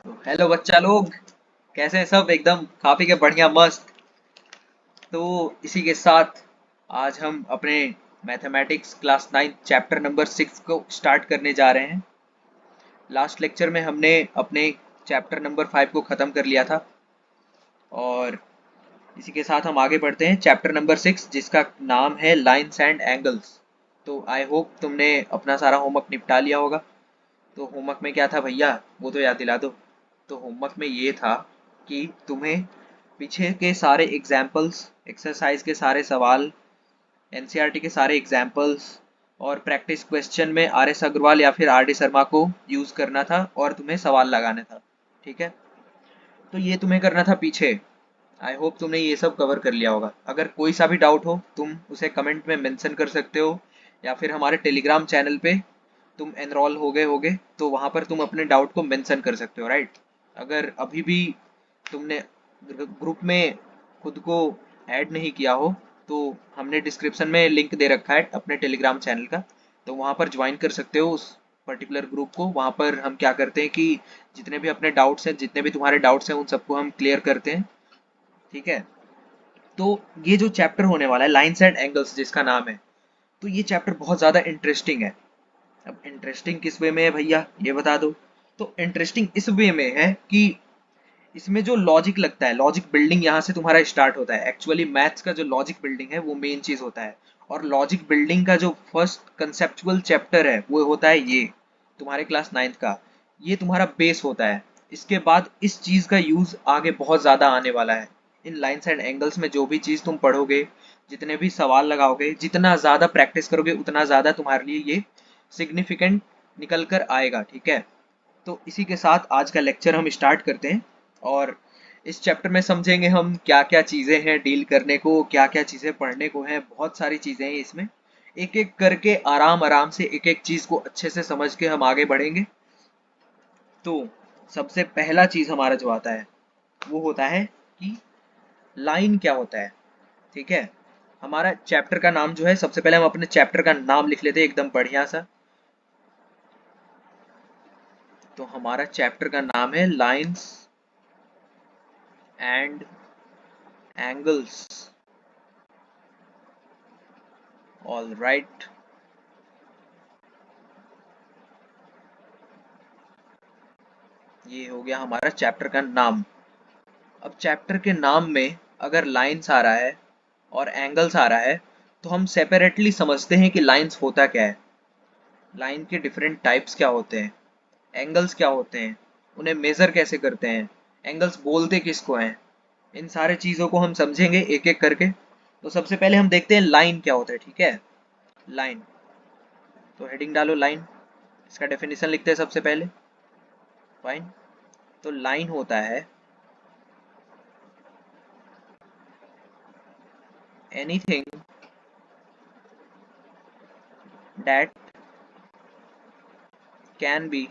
तो हेलो बच्चा लोग, कैसे हैं सब? एकदम खा पी के बढ़िया मस्त। तो इसी के साथ आज हम अपने मैथमेटिक्स क्लास 9 चैप्टर नंबर 6 को स्टार्ट करने जा रहे हैं। लास्ट लेक्चर में हमने अपने चैप्टर नंबर 5 को ख़त्म कर लिया था और इसी के साथ हम आगे बढ़ते हैं चैप्टर नंबर 6 जिसका नाम है लाइन्स एंड एंगल्स। तो आई होप तुमने अपना सारा होमवर्क निपटा लिया होगा। तो होमवर्क में क्या था भैया, वो तो याद दिला दो। तो होमवर्क में ये था कि तुम्हें पीछे के सारे एग्जाम्पल्स, एक्सरसाइज के सारे सवाल, एनसीईआरटी के सारे एग्जाम्पल्स और प्रैक्टिस क्वेश्चन में आर एस अग्रवाल या फिर आर डी शर्मा को यूज़ करना था और तुम्हें सवाल लगाना था। ठीक है, तो ये तुम्हें करना था पीछे। आई होप तुमने ये सब कवर कर लिया होगा। अगर कोई सा भी डाउट हो तुम उसे कमेंट में मेंशन कर सकते हो या फिर हमारे टेलीग्राम चैनल पे तुम एनरोल हो गए होगे तो वहाँ पर तुम अपने डाउट को मेंशन कर सकते हो, राइट। अगर अभी भी तुमने ग्रुप में खुद को ऐड नहीं किया हो तो हमने डिस्क्रिप्शन में लिंक दे रखा है अपने टेलीग्राम चैनल का, तो वहाँ पर ज्वाइन कर सकते हो उस पर्टिकुलर ग्रुप को। वहाँ पर हम क्या करते हैं कि जितने भी अपने डाउट्स हैं, जितने भी तुम्हारे डाउट्स हैं, उन सबको हम क्लियर करते हैं। ठीक है, तो ये जो चैप्टर होने वाला है लाइन्स एंड एंगल्स जिसका नाम है, तो ये चैप्टर बहुत ज़्यादा इंटरेस्टिंग है। अब इंटरेस्टिंग किस वे में है भैया, ये बता दो। तो इंटरेस्टिंग इस वे में है कि इसमें जो लॉजिक लगता है, लॉजिक बिल्डिंग यहाँ से तुम्हारा स्टार्ट होता है। एक्चुअली मैथ्स का जो लॉजिक बिल्डिंग है वो मेन चीज होता है। और लॉजिक बिल्डिंग का जो फर्स्ट कंसेप्चुअल चैप्टर है वो होता है ये तुम्हारे क्लास 9th का। ये तुम्हारा बेस होता है। इसके बाद इस चीज का यूज आगे बहुत ज्यादा आने वाला है। इन लाइन्स एंड एंगल्स में जो भी चीज तुम पढ़ोगे, जितने भी सवाल लगाओगे, जितना ज्यादा प्रैक्टिस करोगे उतना ज्यादा तुम्हारे लिए ये सिग्निफिकेंट निकल कर आएगा। ठीक है, तो इसी के साथ आज का लेक्चर हम स्टार्ट करते हैं। और इस चैप्टर में समझेंगे हम क्या क्या चीज़ें हैं डील करने को, क्या क्या चीज़ें पढ़ने को हैं। बहुत सारी चीज़ें हैं इसमें, एक एक करके आराम आराम से एक एक चीज़ को अच्छे से समझ के हम आगे बढ़ेंगे। तो सबसे पहला चीज़ हमारा जो आता है वो होता है कि लाइन क्या होता है। ठीक है, हमारा चैप्टर का नाम जो है, सबसे पहले हम अपने चैप्टर का नाम लिख लेते हैं एकदम बढ़िया सा। तो हमारा चैप्टर का नाम है lines and angles. All right, ये हो गया हमारा चैप्टर का नाम। अब चैप्टर के नाम में अगर लाइंस आ रहा है और एंगल्स आ रहा है तो हम सेपरेटली समझते हैं कि लाइंस होता क्या है, लाइन के डिफरेंट टाइप्स क्या होते हैं, एंगल्स क्या होते हैं, उन्हें मेजर कैसे करते हैं, एंगल्स बोलते किसको हैं। इन सारे चीज़ों को हम समझेंगे एक एक करके। तो सबसे पहले हम देखते हैं लाइन क्या होता है। ठीक है, लाइन, तो हेडिंग डालो लाइन, इसका डेफिनेशन लिखते हैं सबसे पहले। फाइन, तो लाइन होता है anything that can be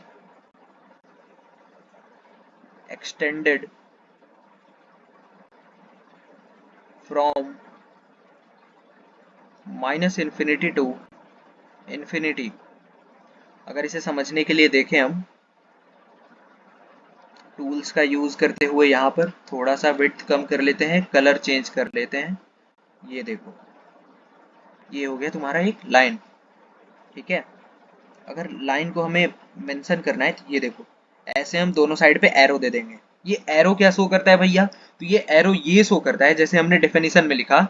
extended from minus infinity to infinity. अगर इसे समझने के लिए देखें हम टूल्स का यूज करते हुए, यहाँ पर थोड़ा सा विड्थ कम कर लेते हैं, कलर चेंज कर लेते हैं। ये देखो, ये हो गया तुम्हारा एक लाइन। ठीक है, अगर लाइन को हमें मेंशन करना है तो ये देखो, ऐसे हम दोनों साइड पे एरो दे देंगे। ये एरो क्या शो करता है भैया, तो ये एरो ये शो करता है, जैसे हमने डेफिनेशन में लिखा,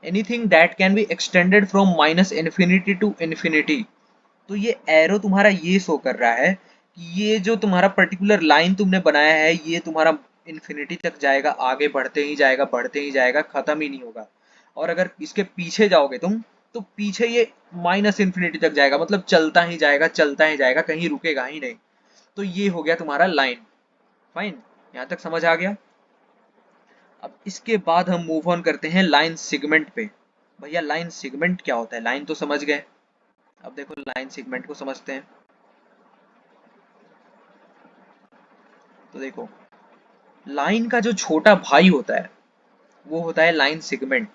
anything that can be extended from minus infinity to infinity. तो ये एरो तुम्हारा ये शो कर रहा है कि ये जो तुम्हारा पर्टिकुलर लाइन तुमने बनाया है ये तुम्हारा इन्फिनिटी तक जाएगा, आगे बढ़ते ही जाएगा, बढ़ते ही जाएगा, खत्म ही नहीं होगा। और अगर इसके पीछे जाओगे तुम तो पीछे ये माइनस इन्फिनिटी तक जाएगा, मतलब चलता ही जाएगा, चलता ही जाएगा, कहीं रुकेगा ही नहीं। तो ये हो गया तुम्हारा लाइन। फाइन, यहाँ तक समझ आ गया। अब इसके बाद हम मूव ऑन करते हैं लाइन सेगमेंट पे। भैया लाइन सेगमेंट क्या होता है, लाइन तो समझ गए, अब देखो लाइन सेगमेंट को समझते हैं। तो देखो, लाइन का जो छोटा भाई होता है वो होता है लाइन सेगमेंट।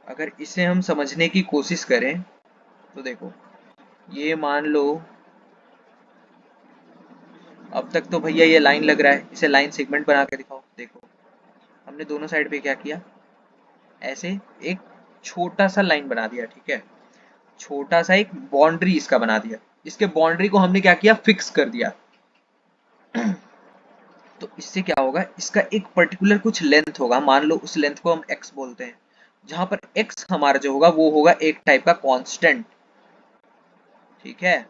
अगर इसे हम समझने की कोशिश करें तो देखो, ये मान लो अब तक तो भैया ये लाइन लग रहा है, इसे लाइन सेगमेंट बना के दिखाओ। देखो हमने दोनों साइड पे क्या किया, ऐसे एक छोटा सा लाइन बना दिया, ठीक है, छोटा सा एक बाउंड्री इसका बना दिया। इसके बाउंड्री को हमने क्या किया, फिक्स कर दिया। तो इससे क्या होगा, इसका एक पर्टिकुलर कुछ लेंथ होगा, मान लो उस लेंथ को हम x बोलते हैं, जहां पर x हमारा जो होगा वो होगा एक टाइप का कांस्टेंट, ठीक है।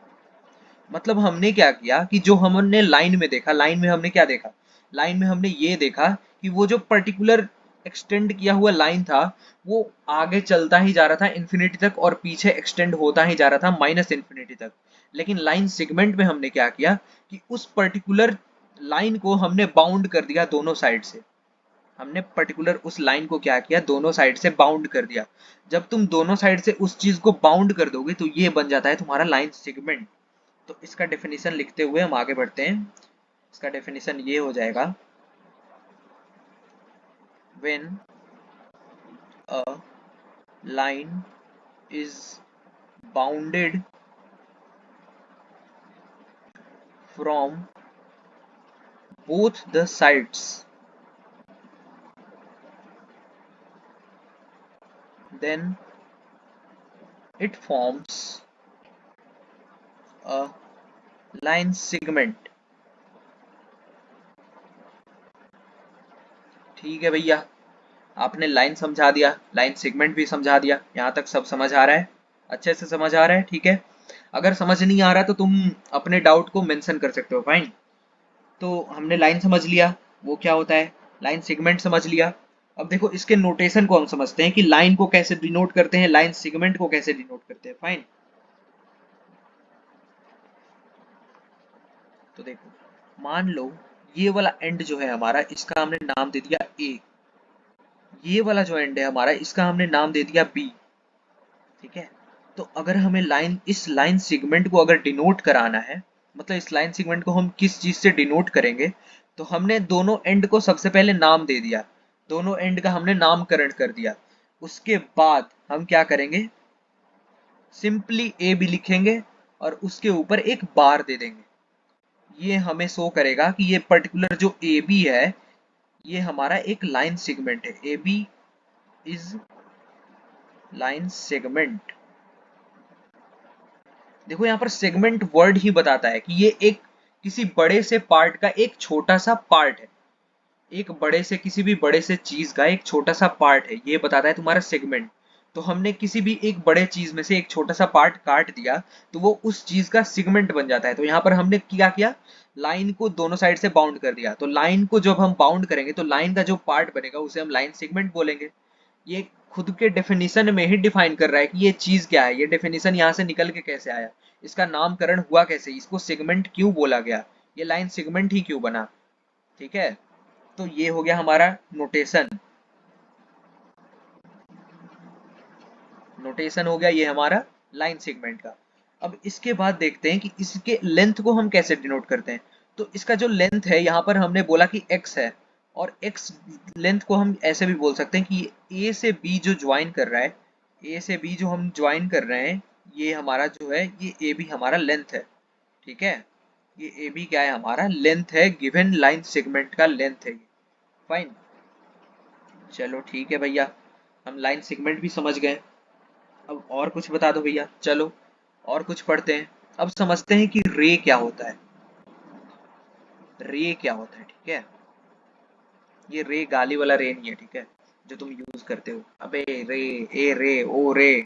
मतलब हमने क्या किया कि जो हमने लाइन में देखा, लाइन में हमने क्या देखा, लाइन में हमने ये देखा कि वो जो पर्टिकुलर एक्सटेंड किया हुआ लाइन था वो आगे चलता ही जा रहा था इन्फिनिटी तक, और पीछे एक्सटेंड होता ही जा रहा था माइनस इन्फिनिटी तक। लेकिन लाइन सेगमेंट में हमने क्या किया कि उस पर्टिकुलर लाइन को हमने बाउंड कर दिया दोनों साइड से। हमने पर्टिकुलर उस लाइन को क्या किया, दोनों साइड से बाउंड कर दिया। जब तुम दोनों साइड से उस चीज को बाउंड कर दोगे तो ये बन जाता है तुम्हारा लाइन सेगमेंट। तो इसका डेफिनेशन लिखते हुए हम आगे बढ़ते हैं। इसका डेफिनेशन ये हो जाएगा, when a line is bounded from both the sides, then it forms a line segment। ठीक है भैया, आपने लाइन समझा दिया, लाइन सेगमेंट भी समझा दिया, यहाँ तक सब समझ आ रहा है, अच्छे से समझ आ रहा है, ठीक है। अगर समझ नहीं आ रहा तो तुम अपने डाउट को मेंशन कर सकते हो, फाइन। तो हमने लाइन समझ लिया वो क्या होता है, लाइन सेगमेंट समझ लिया। अब देखो इसके नोटेशन को हम समझते हैं कि लाइन को कैसे डिनोट करते हैं, लाइन सेगमेंट को कैसे डिनोट करते हैं, फाइन। तो देखो मान लो ये वाला एंड जो है हमारा, इसका हमने नाम दे दिया ए, ये वाला जो एंड है हमारा इसका हमने नाम दे दिया बी, ठीक है। तो अगर हमें लाइन, इस लाइन सेगमेंट को अगर डिनोट कराना है, मतलब इस लाइन सेगमेंट को हम किस चीज से डिनोट करेंगे, तो हमने दोनों एंड को सबसे पहले नाम दे दिया, दोनों एंड का हमने नामकरण कर दिया। उसके बाद हम क्या करेंगे, सिंपली ए बी लिखेंगे और उसके ऊपर एक बार दे देंगे। ये हमें शो करेगा कि ये पर्टिकुलर जो ए बी है ये हमारा एक लाइन सेगमेंट है, A B is line segment. देखो यहाँ पर सेगमेंट वर्ड ही बताता है कि ये एक किसी बड़े से पार्ट का एक छोटा सा पार्ट है, एक बड़े से, किसी भी बड़े से चीज का एक छोटा सा पार्ट है, ये बताता है तुम्हारा सेगमेंट। तो हमने किसी भी एक बड़े चीज में से एक छोटा सा पार्ट काट दिया तो वो उस चीज का सेगमेंट बन जाता है। तो यहाँ पर हमने क्या किया, लाइन को दोनों साइड से बाउंड कर दिया। तो लाइन को जब हम बाउंड करेंगे तो लाइन का जो पार्ट बनेगा उसे हम लाइन सेगमेंट बोलेंगे। ये खुद के डेफिनेशन में ही डिफाइन कर रहा है कि ये चीज क्या है, ये डेफिनेशन यहाँ से निकल के कैसे आया, इसका नामकरण हुआ कैसे, इसको सेगमेंट क्यों बोला गया, ये लाइन सेगमेंट ही क्यों बना, ठीक है। तो ये हो गया हमारा नोटेशन, नोटेशन हो गया ये हमारा लाइन सेगमेंट का। अब इसके बाद देखते हैं कि इसके लेंथ को हम कैसे डिनोट करते हैं। तो इसका जो लेंथ है यहाँ पर हमने बोला कि x है, और x लेंथ को हम ऐसे भी बोल सकते हैं कि a से b जो ज्वाइन कर रहा है, a से b जो हम ज्वाइन कर रहे हैं, ये हमारा जो है ये a b हमारा लेंथ है, ठीक है। ये ए बी क्या है, हमारा लेंथ है, गिवन लाइन सेगमेंट का लेंथ है ये, फाइन। चलो ठीक है भैया, हम लाइन सेगमेंट भी समझ गए। अब और कुछ बता दो भैया, चलो और कुछ पढ़ते हैं। अब समझते हैं कि रे क्या होता है, रे क्या होता है, ठीक है। ये रे गाली वाला रे नहीं है, ठीक है, जो तुम यूज करते हो, अबे रे, ए रे, ओ रे,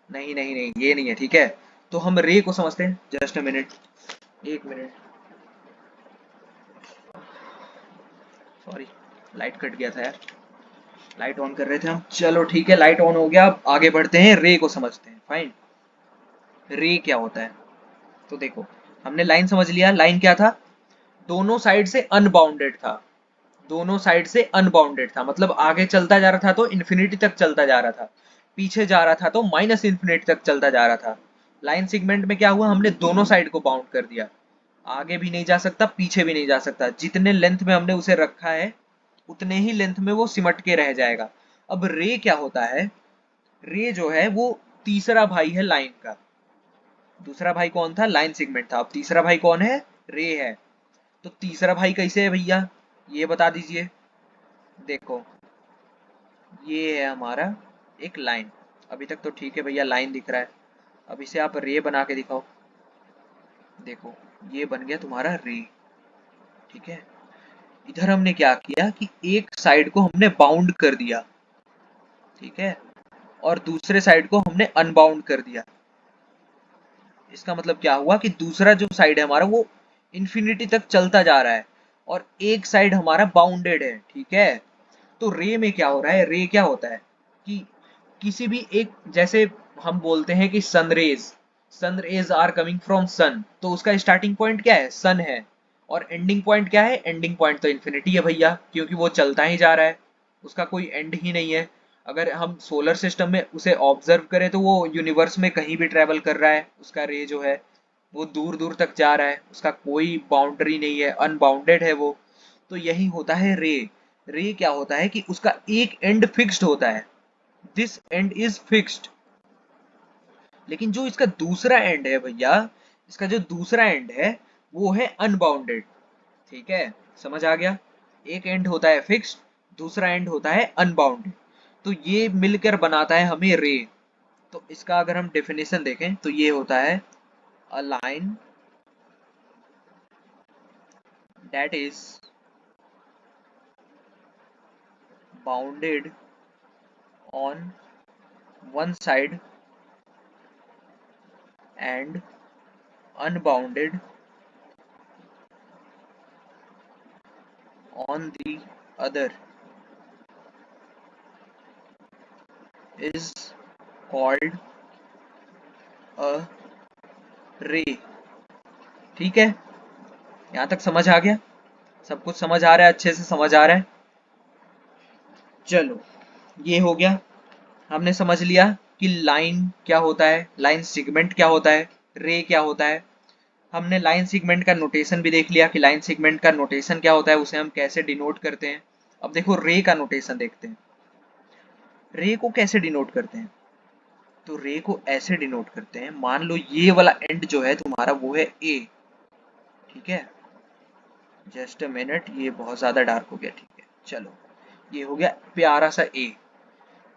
नहीं नहीं नहीं, ये नहीं है, ठीक है। तो हम रे को समझते हैं, जस्ट अ मिनट, एक मिनट, सॉरी, लाइट कट गया था यार, लाइट ऑन कर रहे थे हम। चलो ठीक है, लाइट ऑन हो गया, अब आगे बढ़ते हैं, रे को समझते हैं, फाइन। रे क्या होता है, तो देखो हमने लाइन समझ लिया, लाइन क्या था, दोनों साइड से अनबाउंडेड था, दोनों साइड से अनबाउंडेड था, मतलब आगे चलता जा रहा था तो इन्फिनिटी तक चलता जा रहा था, पीछे जा रहा था तो माइनस इन्फिनिटी तक चलता जा रहा था। लाइन सेगमेंट में क्या हुआ, हमने दोनों साइड को बाउंड कर दिया, आगे भी नहीं जा सकता पीछे भी नहीं जा सकता, जितने लेंथ में हमने उसे रखा है उतने ही लेंथ में वो सिमट के रह जाएगा। अब रे क्या होता है, रे जो है वो तीसरा भाई है लाइन का, दूसरा भाई कौन था, लाइन सेगमेंट था, अब तीसरा भाई कौन है, रे है। तो तीसरा भाई कैसे है भैया, ये बता दीजिए। देखो ये है हमारा एक लाइन, अभी तक तो ठीक है भैया, लाइन दिख रहा है। अब इसे आप रे बना के दिखाओ। देखो ये बन गया तुम्हारा रे, ठीक है। इधर हमने क्या किया कि एक साइड को हमने बाउंड कर दिया, ठीक है, और दूसरे साइड को हमने अनबाउंड कर दिया। इसका मतलब क्या हुआ कि दूसरा जो साइड है हमारा वो इन्फिनिटी तक चलता जा रहा है और एक साइड हमारा बाउंडेड है, ठीक है। तो रे में क्या हो रहा है, रे क्या होता है कि किसी भी एक, जैसे हम बोलते हैं कि sun rays are coming from sun, तो उसका स्टार्टिंग पॉइंट क्या है, सन है, और एंडिंग पॉइंट क्या है, एंडिंग पॉइंट तो इन्फिनिटी है भैया, क्योंकि वो चलता ही जा रहा है, उसका कोई एंड ही नहीं है। अगर हम सोलर सिस्टम में उसे ऑब्जर्व करें तो वो यूनिवर्स में कहीं भी ट्रेवल कर रहा है, उसका रे जो है वो दूर दूर तक जा रहा है, उसका कोई बाउंड्री नहीं है, अनबाउंडेड है वो। तो यही होता है रे। रे क्या होता है कि उसका एक एंड फिक्स्ड होता है, दिस एंड इज फिक्स्ड। लेकिन जो इसका दूसरा एंड है भैया, इसका जो दूसरा एंड है वो है अनबाउंडेड, ठीक है। समझ आ गया, एक एंड होता है फिक्स्ड, दूसरा एंड होता है अनबाउंडेड, तो ये मिलकर बनाता है हमें रे। तो इसका अगर हम डेफिनेशन देखें तो ये होता है a line that is bounded on one side and unbounded on the other is called a ray, ठीक है। यहां तक समझ आ गया, सब कुछ समझ आ रहा है, अच्छे से समझ आ रहा है। चलो ये हो गया, हमने समझ लिया कि लाइन क्या होता है, लाइन सेगमेंट क्या होता है, रे क्या होता है। हमने लाइन सेगमेंट का नोटेशन भी देख लिया कि लाइन सेगमेंट का नोटेशन क्या होता है, उसे हम कैसे डिनोट करते हैं। अब देखो रे का नोटेशन देखते हैं। रे को कैसे डिनोट करते हैं, तो रे को ऐसे डिनोट करते हैं, मान लो ये वाला एंड जो है तुम्हारा वो है ए, ठीक है। जस्ट अ मिनट, ये बहुत ज्यादा डार्क हो गया, ठीक है। चलो ये हो गया प्यारा सा ए।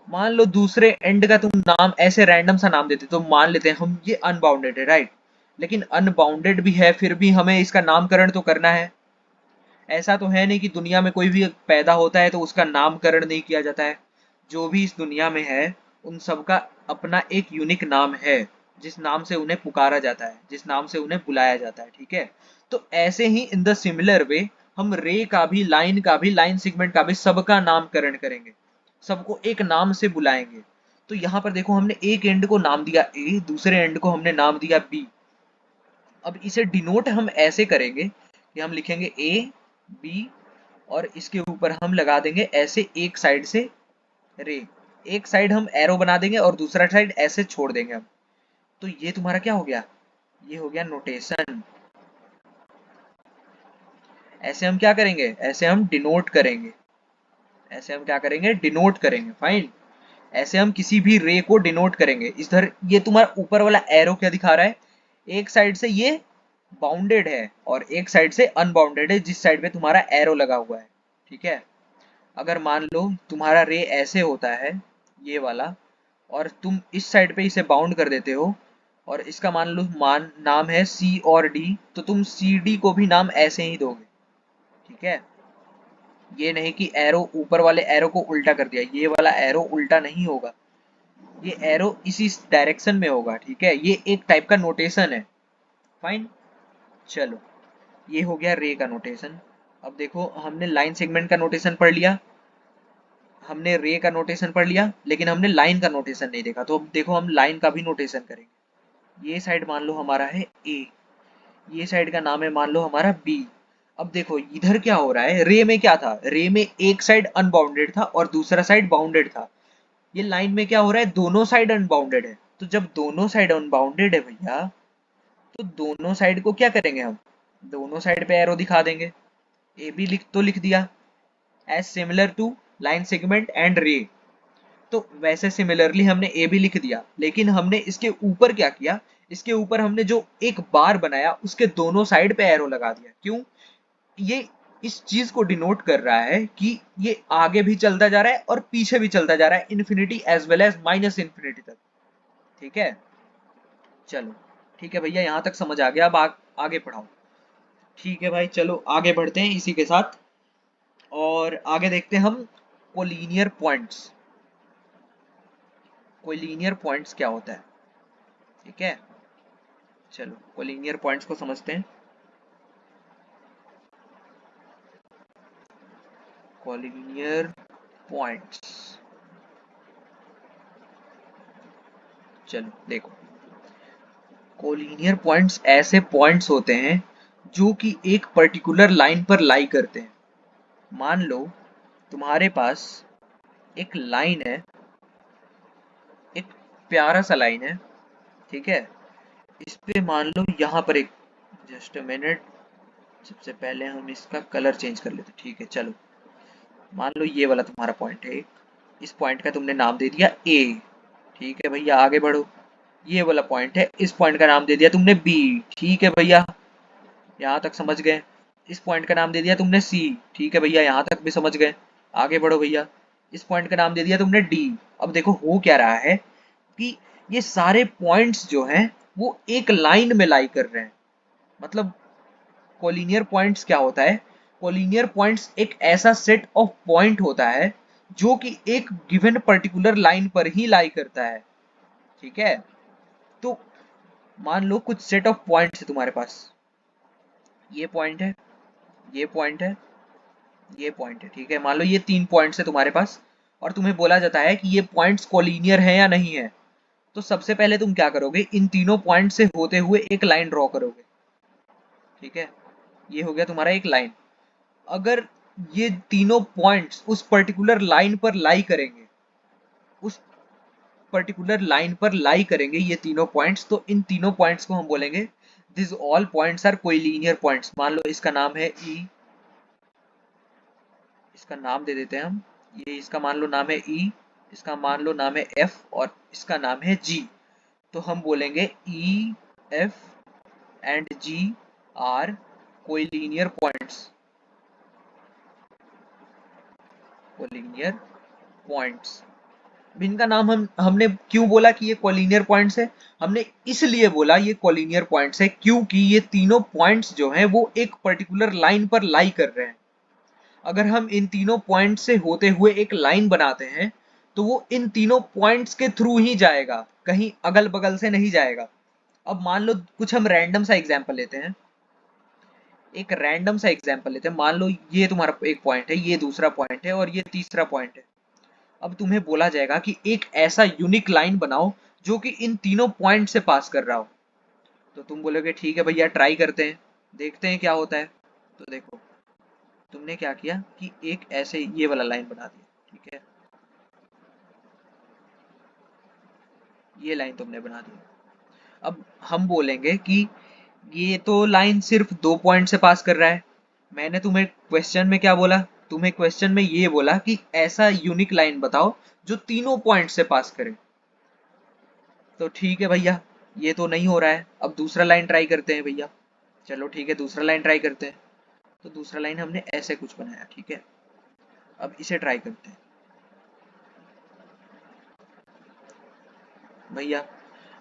मान लो दूसरे एंड का तुम नाम ऐसे रैंडम सा नाम देते, तो मान लेते हैं हम ये अनबाउंडेड है, राइट। लेकिन अनबाउंडेड भी है, फिर भी हमें इसका नामकरण तो करना है। ऐसा तो है नहीं कि दुनिया में कोई भी पैदा होता है तो उसका नामकरण नहीं किया जाता है। जो भी इस दुनिया में है उन सबका अपना एक यूनिक नाम है, जिस नाम से उन्हें पुकारा जाता है, जिस नाम से उन्हें बुलाया जाता है, ठीक है। तो ऐसे ही इन द सिमिलर वे हम रे का भी, लाइन का भी, लाइन सेगमेंट का भी सबका नामकरण करेंगे, सबको एक नाम से बुलाएंगे। तो यहाँ पर देखो हमने एक एंड को नाम दिया ए, दूसरे एंड को हमने नाम दिया बी। अब इसे डिनोट हम ऐसे करेंगे कि हम लिखेंगे ए बी और इसके ऊपर हम लगा देंगे ऐसे एक साइड से रे, एक साइड हम एरो बना देंगे और दूसरा साइड ऐसे छोड़ देंगे हम। तो ये तुम्हारा क्या हो गया, ये हो गया नोटेशन। ऐसे हम क्या करेंगे, ऐसे हम डिनोट करेंगे, ऐसे हम क्या करेंगे, डिनोट करेंगे, फाइन। ऐसे हम किसी भी रे को डिनोट करेंगे। इधर ये तुम्हारा ऊपर वाला एरो क्या दिखा रहा है, एक साइड से ये बाउंडेड है और एक साइड से अनबाउंडेड है, जिस साइड पे तुम्हारा एरो लगा हुआ है, ठीक है। अगर मान लो तुम्हारा रे ऐसे होता है ये वाला, और तुम इस साइड पे इसे बाउंड कर देते हो, और इसका मान लो नाम है सी और डी, तो तुम सी डी को भी नाम ऐसे ही दोगे, ठीक है। ये नहीं कि एरो ऊपर वाले एरो को उल्टा कर दिया, ये वाला एरो उल्टा नहीं होगा, ये एरो इसी डायरेक्शन में होगा, ठीक है। ये एक टाइप का नोटेशन है, फाइन। चलो ये हो गया रे का नोटेशन। अब देखो हमने लाइन सेगमेंट का नोटेशन पढ़ लिया, हमने रे का नोटेशन पढ़ लिया, लेकिन हमने लाइन का नोटेशन नहीं देखा। तो अब देखो हम लाइन का भी नोटेशन करेंगे। ये साइड मान लो हमारा है ए, ये साइड का नाम है मान लो हमारा बी। अब देखो इधर क्या हो रहा है, रे में क्या था, रे में एक साइड अनबाउंडेड था और दूसरा साइड बाउंडेड था। ये लाइन में क्या हो रहा है, दोनों साइड अनबाउंडेड है। तो जब दोनों साइड अनबाउंडेड है भैया, तो दोनों साइड को क्या करेंगे हम, दोनों साइड पे एरो दिखा देंगे। ए बी लिख तो लिख दिया, as similar to line segment and ray. तो वैसे सिमिलरली हमने ए भी लिख दिया, लेकिन हमने इसके ऊपर क्या किया, इसके ऊपर हमने जो एक बार बनाया उसके दोनों साइड पे एरो लगा दिया। क्यों, ये इस चीज को डिनोट कर रहा है कि ये आगे भी चलता जा रहा है और पीछे भी चलता जा रहा है, infinity as well as minus infinity तक। ठीक है, चलो ठीक है भैया, यहां तक समझ आ गया। अब आगे पढ़ाओ। ठीक है भाई, चलो आगे बढ़ते हैं इसी के साथ, और आगे देखते हैं हम कोलिनियर पॉइंट्स। कोलिनियर पॉइंट्स क्या होता है? ठीक है, चलो कोलिनियर पॉइंट्स को समझते हैं। कोलिनियर पॉइंट्स, चलो देखो, कोलिनियर पॉइंट्स ऐसे पॉइंट्स होते हैं जो कि एक पर्टिकुलर लाइन पर लाई करते हैं। मान लो तुम्हारे पास एक लाइन है, एक प्यारा सा लाइन है, ठीक है। इस पे मान लो यहाँ पर एक, जस्ट अ मिनट, सबसे पहले हम इसका कलर चेंज कर लेते हैं। ठीक है, चलो मान लो ये वाला तुम्हारा पॉइंट है, इस पॉइंट का तुमने नाम दे दिया ए। ठीक है भैया, आगे बढ़ो। ये वाला पॉइंट है, इस पॉइंट का नाम दे दिया तुमने बी। ठीक है भैया, यहाँ तक समझ गए। इस पॉइंट का नाम दे दिया तुमने सी। ठीक है भैया, यहाँ तक भी समझ गए। आगे बढ़ो भैया, इस पॉइंट का नाम दे दिया तुमने डी। अब देखो हो क्या रहा है कि ये सारे पॉइंट्स जो हैं वो एक लाइन में लाई कर रहे हैं। मतलब कोलिनियर पॉइंट्स क्या होता है? कोलिनियर पॉइंट्स एक ऐसा सेट ऑफ पॉइंट होता है जो कि एक गिवन पर्टिकुलर लाइन पर ही लाई करता है। ठीक है, तो मान लो कुछ सेट ऑफ पॉइंट्स है तुम्हारे पास, ये पॉइंट है, ये पॉइंट है, ये पॉइंट है। ठीक है, मान लो ये 3 पॉइंट्स है तुम्हारे पास, और तुम्हें बोला जाता है कि ये पॉइंट्स कोलिनियर है या नहीं है। तो सबसे पहले तुम क्या करोगे, इन तीनों पॉइंट से होते हुए एक लाइन ड्रॉ करोगे। ठीक है, ये हो गया तुम्हारा एक लाइन। अगर ये तीनों पॉइंट्स उस पर्टिकुलर लाइन पर लाई करेंगे, उस पर्टिकुलर लाइन पर लाई करेंगे ये तीनों पॉइंट्स, तो इन तीनों पॉइंट्स को हम बोलेंगे this all points are collinear points. मान लो इसका नाम है ई, इसका नाम दे देते हैं हम, ये इसका मान लो नाम है ई, इसका मान लो नाम है एफ, और इसका नाम है जी। तो हम बोलेंगे E, F and G are collinear points. Collinear points, इनका नाम हमने क्यों बोला कि ये कोलिनियर पॉइंट्स है? हमने इसलिए बोला ये कोलिनियर पॉइंट्स है क्योंकि ये तीनों पॉइंट्स जो हैं वो एक पर्टिकुलर लाइन पर लाई कर रहे हैं। अगर हम इन तीनों पॉइंट से होते हुए एक लाइन बनाते हैं तो वो इन तीनों पॉइंट्स के थ्रू ही जाएगा, कहीं अगल बगल से नहीं जाएगा। अब मान लो कुछ हम रैंडम सा एग्जांपल लेते हैं, एक रैंडम सा एग्जांपल लेते हैं। मान लो ये तुम्हारा एक पॉइंट है, ये दूसरा पॉइंट है, और ये तीसरा पॉइंट है। अब तुम्हें बोला जाएगा कि एक ऐसा यूनिक लाइन बनाओ जो कि इन तीनों पॉइंट से पास कर रहा हो। तो तुम बोलोगे ठीक है भैया, ट्राई करते हैं, देखते हैं क्या होता है। तो देखो, तुमने क्या किया कि एक ऐसे ये वाला लाइन बना दिया। ठीक है, ये लाइन तुमने बना दी। अब हम बोलेंगे कि ये तो लाइन सिर्फ 2 पॉइंट से पास कर रहा है। मैंने तुम्हें क्वेश्चन में क्या बोला? तुम्हें क्वेश्चन में ये बोला कि ऐसा यूनिक लाइन बताओ जो तीनों पॉइंट से पास करे। तो ठीक है भैया, ये तो नहीं हो रहा है, अब दूसरा लाइन ट्राई करते हैं भैया। चलो ठीक है, दूसरा लाइन ट्राई करते हैं। तो दूसरा लाइन हमने ऐसे कुछ बनाया। ठीक है, अब इसे ट्राई करते हैं भैया।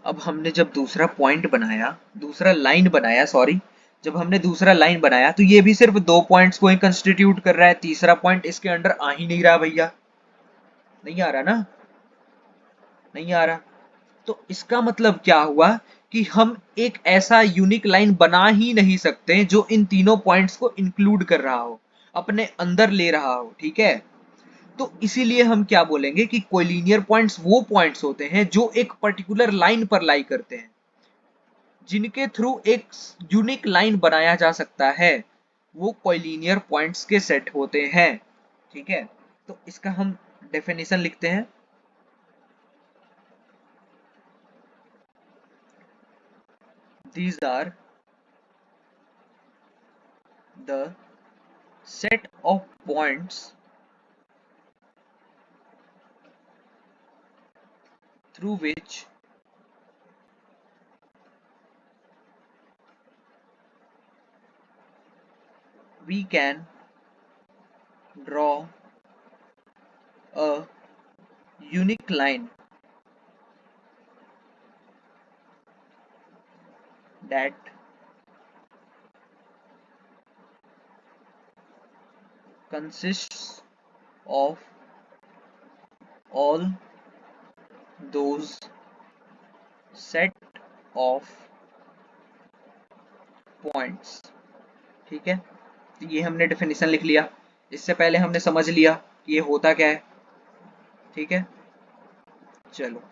अब हमने जब दूसरा पॉइंट बनाया, दूसरा लाइन बनाया, सॉरी, जब हमने दूसरा लाइन बनाया तो ये भी सिर्फ 2 पॉइंट्स को ही कंस्टिट्यूट कर रहा है। तीसरा पॉइंट इसके अंडर आ ही नहीं रहा भैया, नहीं आ रहा ना, नहीं आ रहा। तो इसका मतलब क्या हुआ कि हम एक ऐसा यूनिक लाइन बना ही नहीं सकते जो इन तीनों पॉइंट्स को इंक्लूड कर रहा हो, अपने अंदर ले रहा हो। ठीक है, तो इसीलिए हम क्या बोलेंगे कि कोलिनियर पॉइंट्स वो पॉइंट्स होते हैं जो एक पर्टिकुलर लाइन पर लाई करते हैं, जिनके थ्रू एक यूनिक लाइन बनाया जा सकता है, वो कोलिनियर पॉइंट्स के सेट होते हैं। ठीक है, तो इसका हम डेफिनेशन लिखते हैं। These are the set of points through which we can draw a unique line that consists of all those set of points। ठीक है, तो ये हमने डेफिनेशन लिख लिया। इससे पहले हमने समझ लिया कि ये होता क्या है। ठीक है, चलो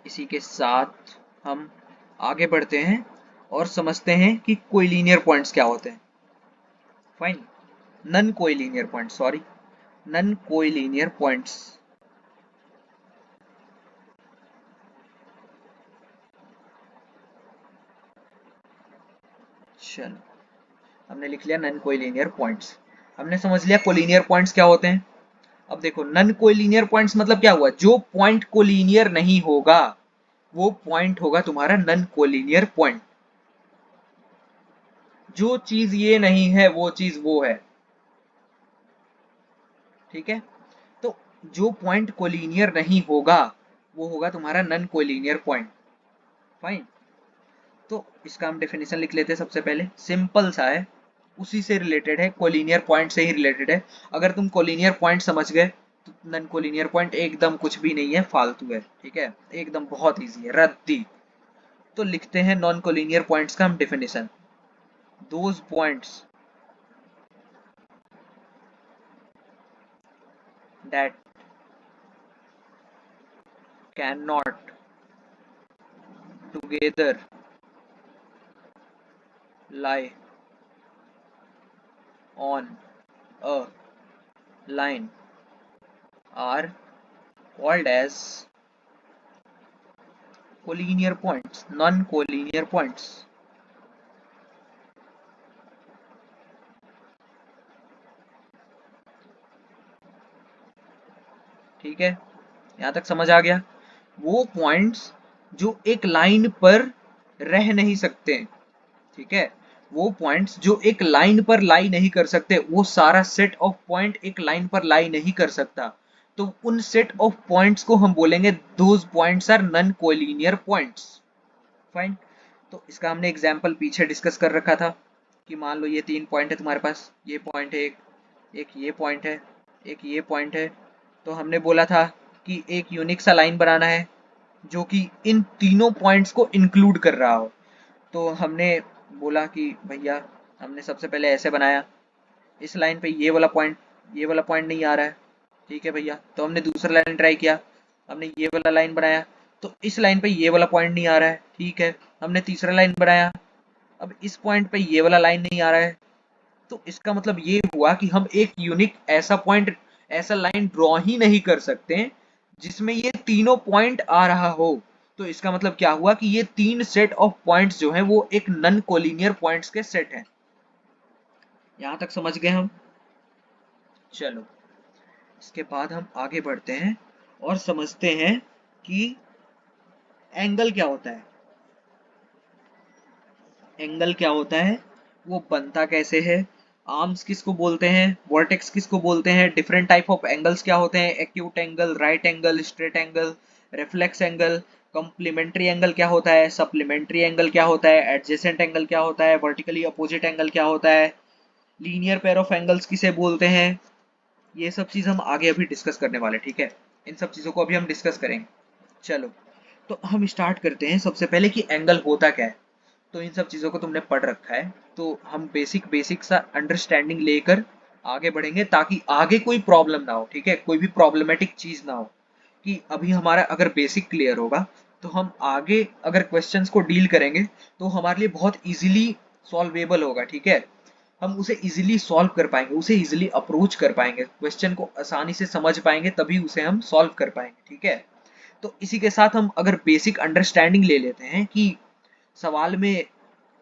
इसी के साथ हम आगे बढ़ते हैं और समझते हैं कि कोलिनियर पॉइंट्स क्या होते हैं। Fine, non collinear point, sorry, non collinear points. चलो हमने लिख लिया नन कोलिनियर पॉइंट्स। हमने समझ लिया कोलिनियर पॉइंट्स क्या होते हैं। अब देखो, नन कोलिनियर पॉइंट्स मतलब क्या हुआ, जो पॉइंट कोलिनियर नहीं होगा वो पॉइंट होगा तुम्हारा नन कोलिनियर पॉइंट। जो चीज ये नहीं है वो चीज वो है। ठीक है, तो जो पॉइंट कोलिनियर नहीं होगा वो होगा तुम्हारा नन कोलिनियर पॉइंट। फाइन, तो इसका हम डेफिनेशन लिख लेते हैं। सबसे पहले सिंपल सा है, उसी से रिलेटेड है, कोलिनियर पॉइंट से ही रिलेटेड है। अगर तुम कोलिनियर पॉइंट समझ गए तो नन कोलिनियर पॉइंट एकदम कुछ भी नहीं है, फालतू है। ठीक है, एकदम बहुत इजी है, रद्दी। तो लिखते हैं नॉन कोलिनियर पॉइंट्स का हम definition. Those points that can not together lie on a line are called as collinear points, non-collinear points। ठीक है, यहां तक समझ आ गया। वो पॉइंट्स जो एक लाइन पर रह नहीं सकते। ठीक है, वो पॉइंट्स जो एक लाइन पर लाई नहीं कर सकते, वो सारा सेट ऑफ पॉइंट एक लाइन पर लाई नहीं कर सकता, तो उन सेट ऑफ पॉइंट्स को हम बोलेंगे those points are non collinear points. Fine, तो इसका हमने एग्जांपल पीछे डिस्कस कर रखा था कि मान लो ये 3 पॉइंट है तुम्हारे पास, ये पॉइंट है एक ये पॉइंट है, एक ये पॉइंट है। तो हमने बोला था कि एक यूनिक सा लाइन बनाना है जो कि इन तीनों पॉइंट्स को इंक्लूड कर रहा हो। तो हमने बोला कि भैया, हमने सबसे पहले ऐसे बनाया, इस लाइन पे ये वाला पॉइंट नहीं आ रहा है। ठीक है भैया, तो हमने दूसरा लाइन ट्राई किया, हमने ये वाला लाइन बनाया, तो इस लाइन पे ये वाला पॉइंट नहीं आ रहा है। ठीक है, हमने तीसरा लाइन बनाया, अब इस पॉइंट पे ये वाला लाइन नहीं आ रहा है। तो इसका मतलब ये हुआ कि हम एक यूनिक ऐसा पॉइंट, ऐसा लाइन ड्रॉ ही नहीं कर सकते जिसमें ये तीनों पॉइंट आ रहा हो। तो इसका मतलब क्या हुआ कि ये तीन सेट ऑफ पॉइंट्स जो हैं वो एक नन कोलिनियर पॉइंट्स के सेट हैं। यहां तक समझ गए हम। चलो इसके बाद हम आगे बढ़ते हैं और समझते हैं कि एंगल क्या होता है। एंगल क्या होता है, वो बनता कैसे है, आर्म्स किसको बोलते हैं, वर्टेक्स किसको बोलते हैं, डिफरेंट टाइप ऑफ एंगल्स क्या होते हैं, acute angle, right angle, straight angle, reflex angle, complementary angle क्या होता है, सप्लीमेंट्री एंगल क्या होता है, एडजेसेंट एंगल क्या होता है, वर्टिकली अपोजिट एंगल क्या होता है, लीनियर पेयर ऑफ एंगल्स किसे बोलते हैं। ये सब चीज हम आगे अभी डिस्कस करने वाले। ठीक है, इन सब चीजों को अभी हम डिस्कस करेंगे। चलो तो हम स्टार्ट करते हैं सबसे पहले कि एंगल होता क्या है। तो इन सब चीज़ों को तुमने पढ़ रखा है, तो हम बेसिक बेसिक सा अंडरस्टैंडिंग लेकर आगे बढ़ेंगे ताकि आगे कोई प्रॉब्लम ना हो। ठीक है, कोई भी प्रॉब्लमेटिक चीज़ ना हो। कि अभी हमारा अगर बेसिक क्लियर होगा तो हम आगे अगर क्वेश्चंस को डील करेंगे तो हमारे लिए बहुत इजीली सॉल्वेबल होगा। ठीक है, हम उसे इजीली सॉल्व कर पाएंगे, उसे इजीली अप्रोच कर पाएंगे, क्वेश्चन को आसानी से समझ पाएंगे, तभी उसे हम सॉल्व कर पाएंगे। ठीक है, तो इसी के साथ हम अगर बेसिक अंडरस्टैंडिंग ले लेते हैं कि सवाल में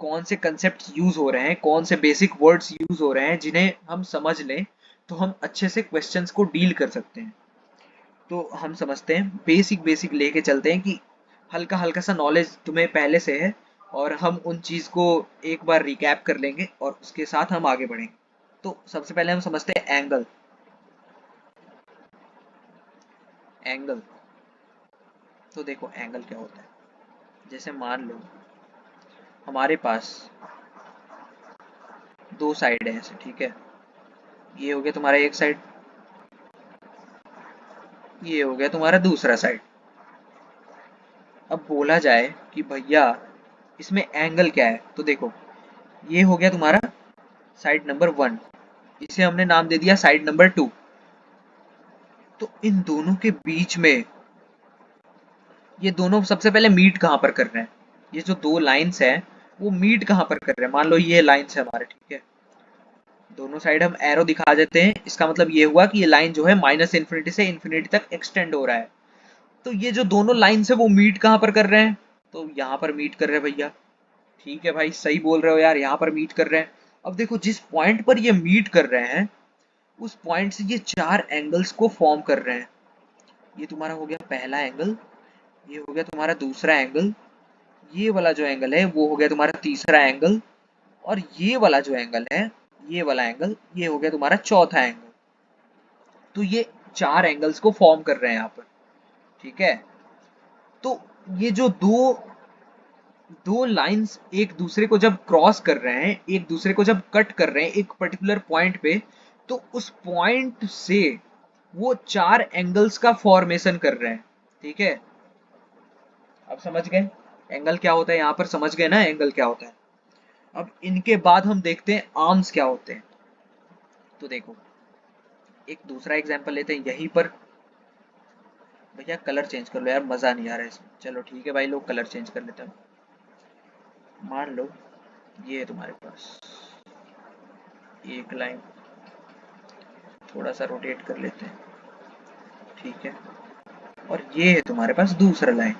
कौन से कंसेप्ट यूज हो रहे हैं, कौन से बेसिक वर्ड्स यूज हो रहे हैं, जिन्हें हम समझ लें तो हम अच्छे से क्वेश्चंस को डील कर सकते हैं। तो हम समझते हैं, बेसिक बेसिक लेके चलते हैं कि हल्का हल्का सा नॉलेज तुम्हें पहले से है और हम उन चीज को एक बार रिकैप कर लेंगे और उसके साथ हम आगे बढ़ेंगे। तो सबसे पहले हम समझते हैं एंगल। एंगल तो देखो एंगल क्या होता है। जैसे मान लो हमारे पास दो साइड है ऐसे, ठीक है। ये हो गया तुम्हारा एक साइड, ये हो गया तुम्हारा दूसरा साइड। अब बोला जाए कि भैया इसमें एंगल क्या है, तो देखो ये हो गया तुम्हारा साइड नंबर 1, इसे हमने नाम दे दिया साइड नंबर 2। तो इन दोनों के बीच में ये दोनों सबसे पहले मीट कहाँ पर कर रहे हैं, ये जो दो लाइंस हैं वो मीट कहाँ पर कर रहे हैं। मान लो ये लाइंस है हमारे, ठीक है। दोनों साइड हम एरो दिखा देते हैं, इसका मतलब ये हुआ कि ये लाइन जो है माइनस इन्फिनिटी से इन्फिनिटी तक एक्सटेंड हो रहा है। तो ये जो दोनों लाइंस है वो मीट कहाँ पर कर रहे हैं, तो यहाँ पर मीट कर रहे हैं भैया। ठीक है भाई, सही बोल रहे हो यार, यहाँ पर मीट कर रहे हैं। अब देखो जिस पॉइंट पर ये मीट कर रहे हैं उस पॉइंट से ये चार एंगल्स को फॉर्म कर रहे हैं। ये तुम्हारा हो गया पहला एंगल, ये हो गया तुम्हारा दूसरा एंगल, ये वाला जो एंगल है वो हो गया तुम्हारा तीसरा एंगल, और ये वाला जो एंगल है, ये वाला एंगल, ये हो गया तुम्हारा चौथा एंगल। तो ये चार एंगल्स को फॉर्म कर रहे हैं यहाँ पर, ठीक है। तो ये जो दो दो लाइंस एक दूसरे को जब क्रॉस कर रहे हैं, एक दूसरे को जब कट कर रहे हैं एक पर्टिकुलर पॉइंट पे, तो उस पॉइंट से वो चार एंगल्स का फॉर्मेशन कर रहे हैं, ठीक है। अब समझ गए एंगल क्या होता है, यहाँ पर समझ गए ना एंगल क्या होता है। अब इनके बाद हम देखते हैं आर्म्स क्या होते हैं। तो देखो एक दूसरा एग्जांपल लेते हैं यहीं पर। भैया कलर चेंज कर लो यार, मजा नहीं आ रहा है इसमें। चलो ठीक है भाई, लोग कलर चेंज कर लेते हैं। मान लो ये है तुम्हारे पास एक लाइन, थोड़ा सा रोटेट कर लेते हैं, ठीक है। और ये है तुम्हारे पास दूसरा लाइन,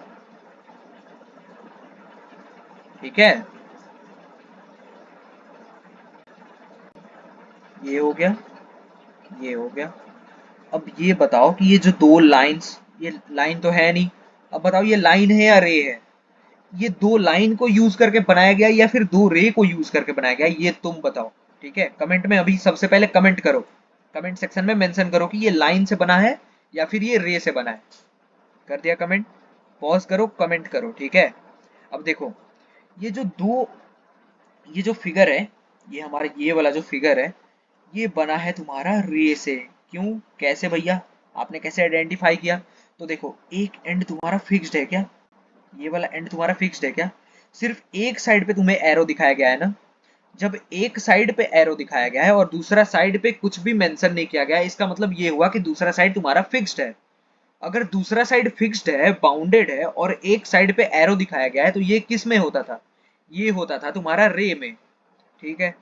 ठीक है। ये हो गया, ये हो गया। अब ये बताओ कि ये जो दो लाइंस, ये लाइन तो है नहीं। अब बताओ ये लाइन है या रे है। ये दो लाइन को यूज करके बनाया गया या फिर दो रे को यूज करके बनाया गया, ये तुम बताओ, ठीक है। कमेंट में अभी सबसे पहले कमेंट करो, कमेंट सेक्शन में मेंशन करो कि ये लाइन से बना है या फिर ये रे से बना है। कर दिया कमेंट, पॉज करो कमेंट करो, ठीक है। अब देखो ये जो दो, ये जो फिगर है, ये हमारा ये वाला जो फिगर है ये बना है तुम्हारा रे से। क्यों, कैसे भैया, आपने कैसे आइडेंटिफाई किया। तो देखो एक एंड तुम्हारा फिक्स्ड है क्या, ये वाला एंड तुम्हारा फिक्स्ड है क्या। सिर्फ एक साइड पे तुम्हें एरो दिखाया गया है ना। जब एक साइड पे एरो दिखाया गया है और दूसरा साइड पे कुछ भी मेंशन नहीं किया गया है, इसका मतलब ये हुआ कि दूसरा साइड तुम्हारा फिक्स्ड है। अगर दूसरा साइड फिक्स्ड है, बाउंडेड है और एक साइड पे एरो दिखाया गया है, तो ये किस में होता था, ये होता था तुम्हारा रे में, ठीक है।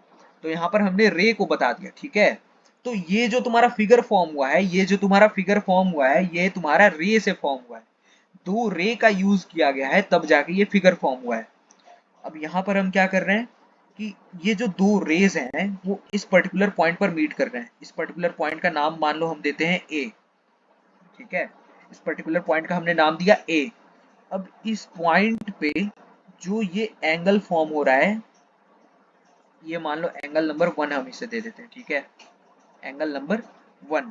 तो यहाँ पर हमने रे को बता दिया, ठीक है। तो ये जो तुम्हारा फिगर फॉर्म हुआ है, ये जो तुम्हारा फिगर फॉर्म हुआ है, ये तुम्हारा रे से फॉर्म हुआ है। दो रे का यूज किया गया है तब जाके ये फिगर फॉर्म हुआ है। अब यहाँ पर हम क्या कर रहे हैं कि ये जो दो रेज हैं वो इस पर्टिकुलर पॉइंट पर मीट कर रहे हैं। इस पर्टिकुलर पॉइंट का नाम मान लो हम देते हैं ए, ठीक है। इस पर्टिकुलर पॉइंट का हमने नाम दिया ए। अब इस पॉइंट पे जो ये एंगल फॉर्म हो रहा है, ये मान लो एंगल नंबर 1 हम इसे दे देते हैं, ठीक है। Angle number 1।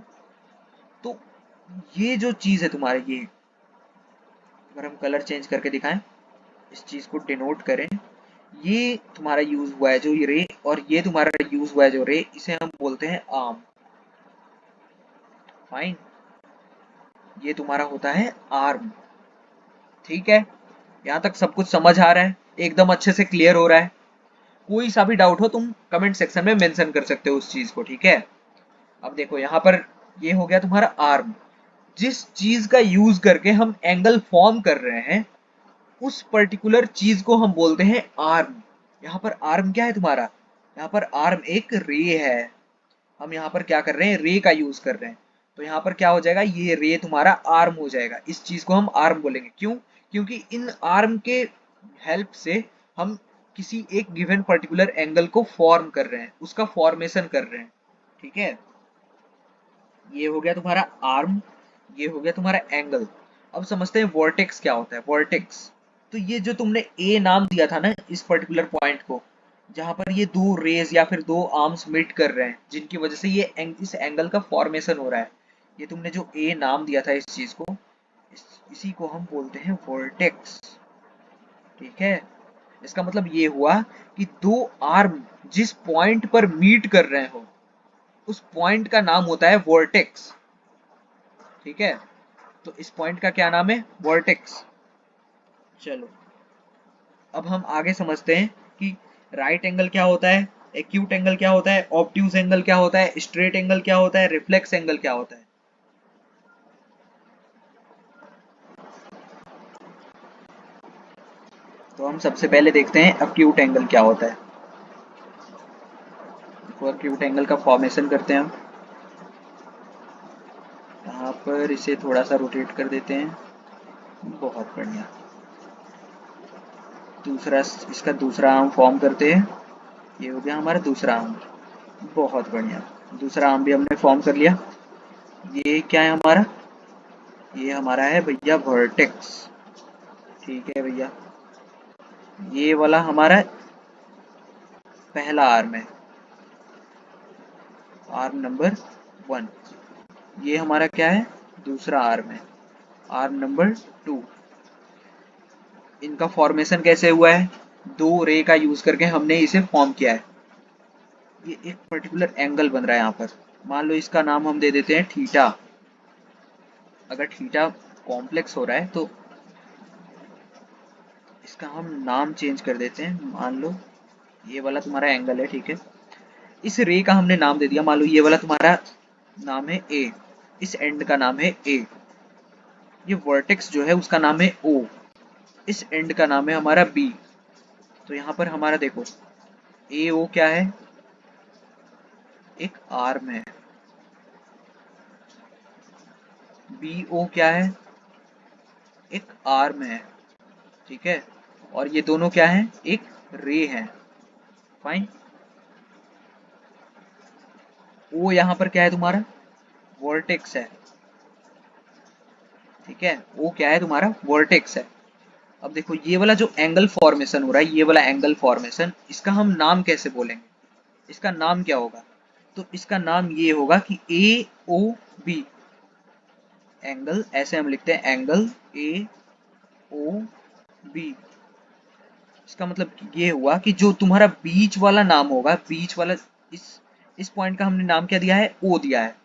तो ये जो चीज है तुम्हारे, ये अगर हम कलर चेंज करके दिखाएं, इस चीज को डिनोट करें, ये तुम्हारा यूज हुआ है जो ये रे, और ये तुम्हारा यूज हुआ है जो रे, इसे हम बोलते हैं आर्म। फाइन, ये तुम्हारा होता है आर्म, ठीक है। यहाँ तक सब कुछ समझ आ रहा है, एकदम अच्छे से क्लियर हो रहा है। कोई सा भी डाउट हो तुम कमेंट सेक्शन में मेंशन कर सकते हो उस चीज को, ठीक है। अब देखो यहाँ पर ये हो गया तुम्हारा आर्म। जिस चीज का यूज करके हम एंगल फॉर्म कर रहे हैं उस पर्टिकुलर चीज को हम बोलते हैं आर्म। यहाँ पर आर्म क्या है तुम्हारा, यहाँ पर आर्म एक रे है। हम यहाँ पर क्या कर रहे हैं, रे का यूज कर रहे हैं। तो यहाँ पर क्या हो जाएगा, ये रे तुम्हारा आर्म हो जाएगा। इस चीज को हम आर्म बोलेंगे, क्यों, क्योंकि इन आर्म के हेल्प से हम किसी एक गिवन पर्टिकुलर एंगल को फॉर्म कर रहे हैं, उसका फॉर्मेशन कर रहे हैं, ठीक है। ये हो गया तुम्हारा आर्म, ये हो गया तुम्हारा एंगल। अब समझते हैं वर्टेक्स क्या होता है। वर्टेक्स, तो ये जो तुमने ए नाम दिया था ना इस पर्टिकुलर पॉइंट को, जहां पर ये दो रेज या फिर दो आर्म्स मीट कर रहे हैं, जिनकी वजह से ये इस एंगल का फॉर्मेशन हो रहा है, ये तुमने जो ए नाम दिया था इस चीज को, इसी को हम बोलते हैं वर्टेक्स। ठीक है, इसका मतलब ये हुआ कि दो आर्म जिस पॉइंट पर मीट कर रहे हो उस पॉइंट का नाम होता है वर्टेक्स। ठीक है, तो इस पॉइंट का क्या नाम है? वर्टेक्स। चलो अब हम आगे समझते हैं कि राइट एंगल क्या होता है, एक्यूट एंगल क्या होता है, ऑब्ट्यूज एंगल क्या होता है, स्ट्रेट एंगल क्या होता है, रिफ्लेक्स एंगल क्या होता है। तो हम सबसे पहले देखते हैं एक्यूट एंगल क्या होता है। तो एक्यूट एंगल का फॉर्मेशन करते हैं हम। यहाँ पर इसे थोड़ा सा रोटेट कर देते हैं। बहुत बढ़िया। दूसरा, इसका दूसरा आर्म फॉर्म करते हैं। ये हो गया हमारा दूसरा आर्म। बहुत बढ़िया, दूसरा आर्म भी हमने फॉर्म कर लिया। ये क्या है हमारा? ये हमारा है भैया वर्टेक्स। ठीक है भैया, ये वाला हमारा पहला आर्म है, आर्म नंबर 1। ये हमारा क्या है? दूसरा आर्म है, आर्म नंबर 2। इनका फॉर्मेशन कैसे हुआ है? दो रे का यूज करके हमने इसे फॉर्म किया है। ये एक पर्टिकुलर एंगल बन रहा है यहाँ पर। मान लो इसका नाम हम दे देते हैं थीटा। अगर थीटा कॉम्प्लेक्स हो रहा है तो इसका हम नाम चेंज कर देते हैं। मान लो ये वाला तुम्हारा एंगल है, ठीक है, इस रे का हमने नाम दे दिया। मान लो ये वाला तुम्हारा नाम है ए, इस एंड का नाम है ए। ये वर्टेक्स जो है उसका नाम है ओ, इस एंड का नाम है हमारा बी। तो यहाँ पर हमारा देखो ए ओ क्या है? एक आर्म है। बी ओ क्या है? एक आर्म है। ठीक है, और ये दोनों क्या है? एक रे है। फाइन। ओ यहाँ पर क्या है तुम्हारा? वर्टेक्स है। ठीक है, ओ क्या है तुम्हारा? वर्टेक्स है। अब देखो ये वाला जो एंगल फॉर्मेशन हो रहा है, ये वाला एंगल फॉर्मेशन, इसका हम नाम कैसे बोलेंगे? इसका नाम क्या होगा? तो इसका नाम ये होगा कि ए ओ बी एंगल, ऐसे हम लिखते हैं एंगल ए ओ बी। इसका मतलब ये हुआ कि जो तुम्हारा बीच वाला नाम होगा, बीच वाला, इस इस पॉइंट का हमने नाम क्या दिया है? ओ दिया है।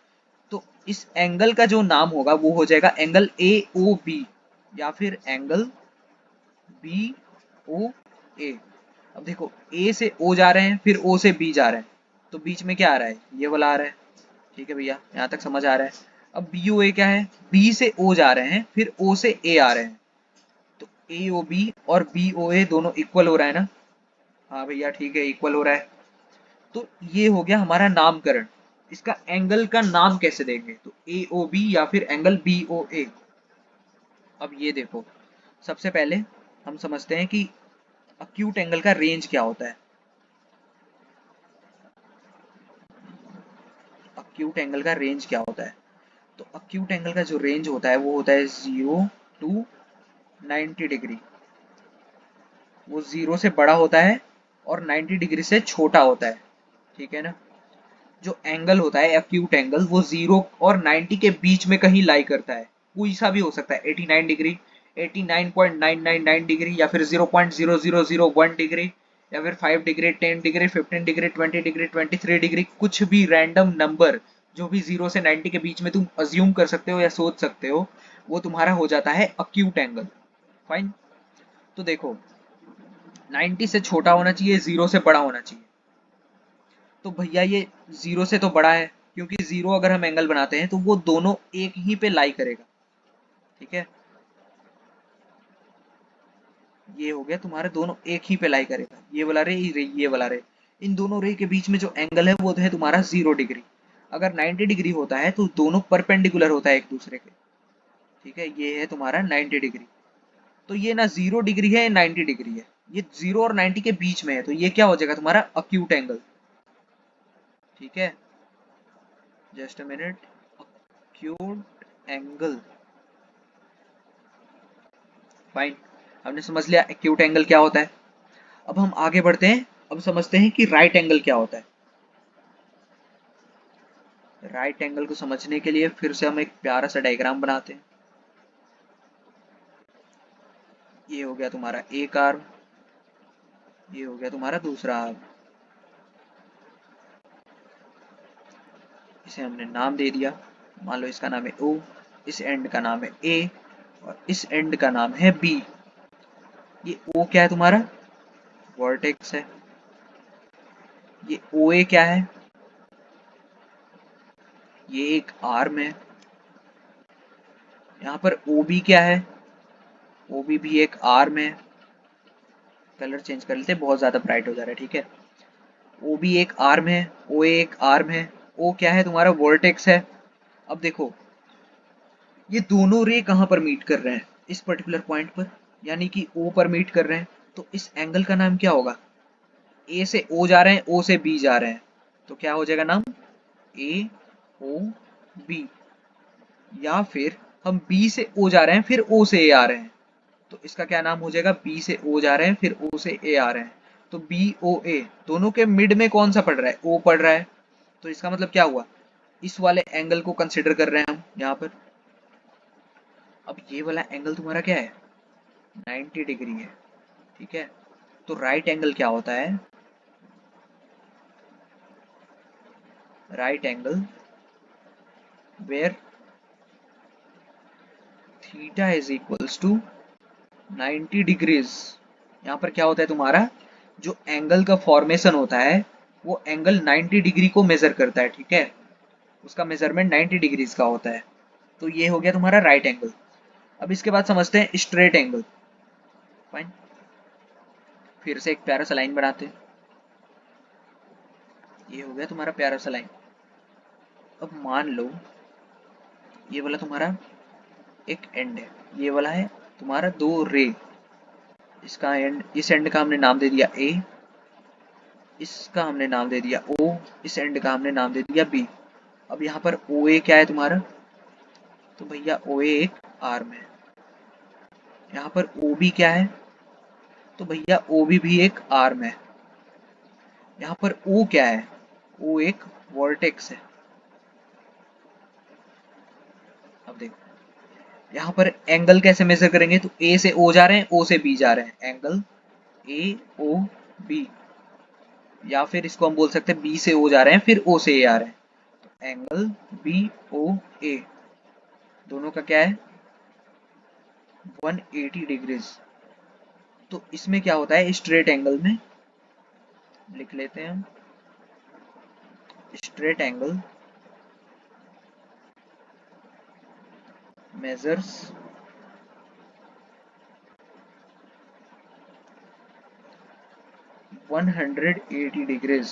तो इस एंगल का जो नाम होगा वो हो जाएगा एंगल ए ओ बी, या फिर एंगल बी ओ ए। अब देखो ए से ओ जा रहे हैं, फिर ओ से बी जा रहे हैं, तो बीच में क्या आ रहा है? ये वाला आ रहा है। ठीक है भैया, यहाँ तक समझ आ रहा है? अब बी ओ ए क्या है? बी से ओ जा रहे हैं, फिर ओ से ए आ रहे हैं, तो ए ओ बी और बी ओ ए दोनों इक्वल हो रहा है ना? हाँ भैया ठीक है, इक्वल हो रहा है। तो ये हो गया हमारा नामकरण। इसका एंगल का नाम कैसे देंगे? तो ए ओ बी या फिर एंगल बी ओ ए। अब ये देखो, सबसे पहले हम समझते हैं कि अक्यूट एंगल का रेंज क्या होता है। अक्यूट एंगल का रेंज क्या होता है? तो अक्यूट एंगल का जो रेंज होता है वो होता है 0 टू 90 डिग्री। वो 0 से बड़ा होता है और 90 डिग्री से छोटा होता है। ठीक है ना? जो एंगल होता है एक्यूट एंगल, वो 0 और 90 के बीच में कहीं लाई करता है। कोई सा भी हो सकता है, 89 डिग्री, 89.999 डिग्री, या फिर 0.0001 डिग्री, या फिर 5 degree, 10 degree, 15 degree, 20 degree, 23 degree, कुछ भी रैंडम नंबर जो भी 0 से 90 के बीच में तुम अज्यूम कर सकते हो या सोच सकते हो, वो तुम्हारा हो जाता है अक्यूट एंगल। फाइन। तो देखो 90 से छोटा होना चाहिए, 0 से बड़ा होना चाहिए। तो भैया ये 0 से तो बड़ा है, क्योंकि 0 अगर हम एंगल बनाते हैं तो वो दोनों एक ही पे लाई करेगा। ठीक है, ये हो गया तुम्हारे, दोनों एक ही पे लाई करेगा, ये वाला रे, ये वाला रे। इन दोनों रे के बीच में जो एंगल है वो है तुम्हारा 0 डिग्री। अगर 90 डिग्री होता है तो दोनों परपेंडिकुलर होता है एक दूसरे के। ठीक है, ये है तुम्हारा 90 डिग्री। तो ये ना 0 डिग्री है, 90 डिग्री है, ये 0 और 90 के बीच में है, तो ये क्या हो जाएगा तुम्हारा? Acute angle. ठीक है, just a minute. Acute angle. Fine. हमने समझ लिया एक्यूट एंगल क्या होता है। अब हम आगे बढ़ते हैं, अब समझते हैं कि राइट एंगल क्या होता है। राइट एंगल को समझने के लिए फिर से हम एक प्यारा सा डायग्राम बनाते हैं। ये हो गया तुम्हारा एक आर्म, ये हो गया तुम्हारा दूसरा आर्म। इसे हमने नाम दे दिया, मान लो इसका नाम है O, इस एंड का नाम है A और इस एंड का नाम है B। ये O क्या है तुम्हारा, वर्टेक्स है। ये OA क्या है, ये एक आर्म है। यहाँ पर OB क्या है, OB भी एक आर्म है। कलर चेंज कर लेते हैं, बहुत ज्यादा ब्राइट हो जा रहा है, ठीक है। OB एक आर्म है, OA एक आर्म है, O क्या है तुम्हारा, वर्टेक्स है। अब देखो ये दोनों रे कहाँ पर मीट कर रहे हैं, इस पर्टिकुलर पॉइंट पर, यानी कि O पर मीट कर रहे हैं। तो इस एंगल का नाम क्या होगा, A से O जा रहे हैं, O से B जा रहे हैं, तो क्या हो जाएगा नाम, AOB। या फिर हम B से O जा रहे हैं फिर O से A आ रहे हैं, तो इसका क्या नाम हो जाएगा, B से O जा रहे हैं फिर O से A आ रहे हैं, तो BOA। दोनों के मिड में कौन सा पड़ रहा है, O पड़ रहा है। तो इसका मतलब क्या हुआ, इस वाले एंगल को कंसिडर कर रहे हैं हम यहाँ पर। अब ये वाला एंगल तुम्हारा क्या है, 90 डिग्री है, ठीक है। तो राइट एंगल क्या होता है, right angle where theta is equals to 90 degrees. यहाँ पर क्या होता है तुम्हारा, जो एंगल का फॉर्मेशन होता है वो एंगल 90 डिग्री को मेजर करता है, ठीक है। उसका मेजरमेंट 90 डिग्रीज का होता है। तो ये हो गया तुम्हारा राइट एंगल। अब इसके बाद समझते हैं स्ट्रेट एंगल। फाइन, फिर से एक प्यारा सा लाइन बनाते हैं। ये हो गया तुम्हारा प्यारा सा लाइन। अब मान लो ये वाला तुम्हारा एक एंड है, ये वाला है तुम्हारा दो रे। इसका एंड, इस एंड का हमने नाम दे दिया A, इसका हमने नाम दे दिया O, इस एंड का हमने नाम दे दिया B। अब यहाँ पर OA क्या है तुम्हारा, तो भैया OA एक आर्म है। यहाँ पर OB क्या है, तो भैया OB भी एक आर्म है। यहाँ पर O क्या है, O एक वर्टेक्स है। अब देखो यहाँ पर एंगल कैसे मेजर करेंगे, तो A से O जा रहे हैं, O से B जा रहे हैं, एंगल AOB। या फिर इसको हम बोल सकते हैं B से O जा रहे हैं फिर O से A आ रहे हैं, तो एंगल BOA। दोनों का क्या है, 180 डिग्रीज। तो इसमें क्या होता है, स्ट्रेट एंगल में लिख लेते हैं हम, स्ट्रेट एंगल मेजर्स 180 डिग्रीज।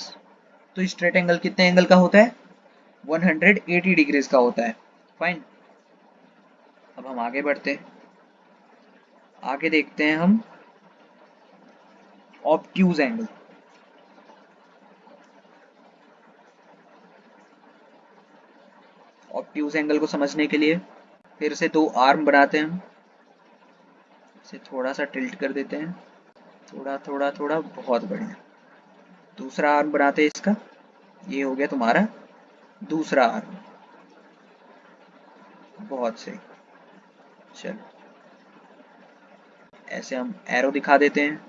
तो स्ट्रेट एंगल कितने एंगल का होता है, 180 डिग्रीज का होता है। फाइन, अब हम आगे बढ़ते हैं, आगे देखते हैं हम ऑब्ट्यूज एंगल। ऑब्ट्यूज एंगल को समझने के लिए फिर से दो आर्म बनाते हैं हम, इसे थोड़ा सा टिल्ट कर देते हैं, थोड़ा थोड़ा थोड़ा, बहुत बढ़िया। दूसरा आर्म बनाते हैं इसका, ये हो गया तुम्हारा दूसरा आर्म, बहुत सही। चलो ऐसे हम एरो दिखा देते हैं।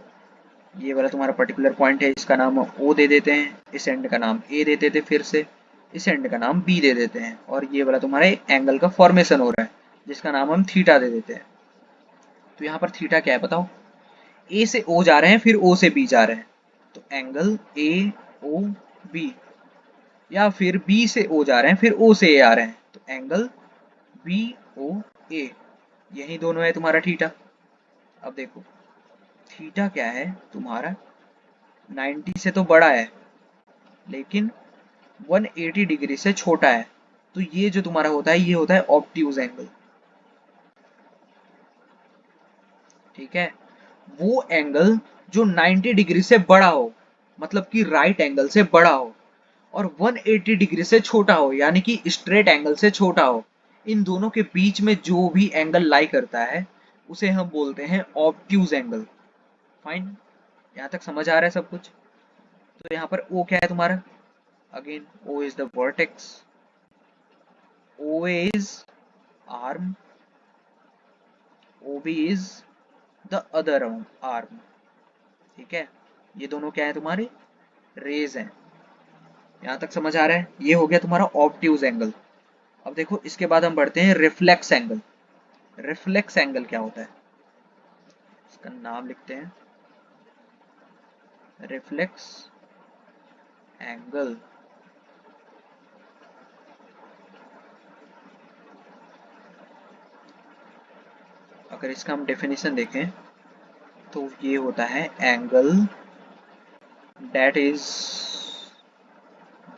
ये वाला तुम्हारा पर्टिकुलर पॉइंट है, इसका नाम O दे देते हैं, इस एंड का नाम A दे देते, फिर से इस एंड का नाम B दे देते हैं, और ये वाला तुम्हारा एंगल का फॉर्मेशन हो रहा है जिसका नाम हम थीटा दे देते हैं। तो यहाँ पर थीटा क्या है बताओ, A से O जा रहे हैं फिर O से B जा रहे हैं, तो एंगल AOB। या फिर B से O जा रहे हैं फिर O से A आ रहे हैं, तो एंगल BOA। यही दोनों है तुम्हारा थीटा। अब देखो थीटा क्या है तुम्हारा, 90 से तो बड़ा है लेकिन 180 डिग्री से छोटा है, तो ये जो तुम्हारा होता है ये होता है ऑब्ट्यूज एंगल, ठीक है। वो एंगल जो 90 डिग्री से बड़ा हो, मतलब कि राइट एंगल से बड़ा हो, और 180 डिग्री से छोटा हो, यानी कि स्ट्रेट एंगल से छोटा हो। इन दोनों के बीच में जो भी एंगल लाई करता है उसे हम बोलते हैं ऑब्ट्यूज एंगल। फाइन, यहाँ तक समझ आ रहा है सब कुछ। तो यहाँ पर O क्या है तुम्हारा, again O is the vertex, OA is arm, OB is the other arm. ठीक है, ये दोनों क्या है तुम्हारे, रेज हैं। यहाँ तक समझ आ रहा है, ये हो गया तुम्हारा ऑब्ट्यूज एंगल। अब देखो इसके बाद हम बढ़ते हैं रिफ्लेक्स एंगल। रिफ्लेक्स एंगल क्या होता है, इसका नाम लिखते हैं रिफ्लेक्स एंगल। अगर इसका हम डेफिनेशन देखें तो ये होता है angle that is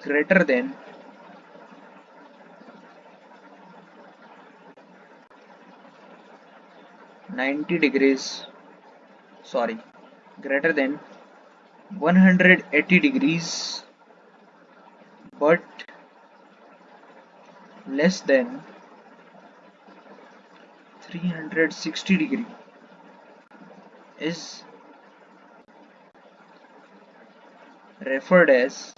greater than 90 degrees, sorry, greater than 180 degrees but less than 360 degree is referred as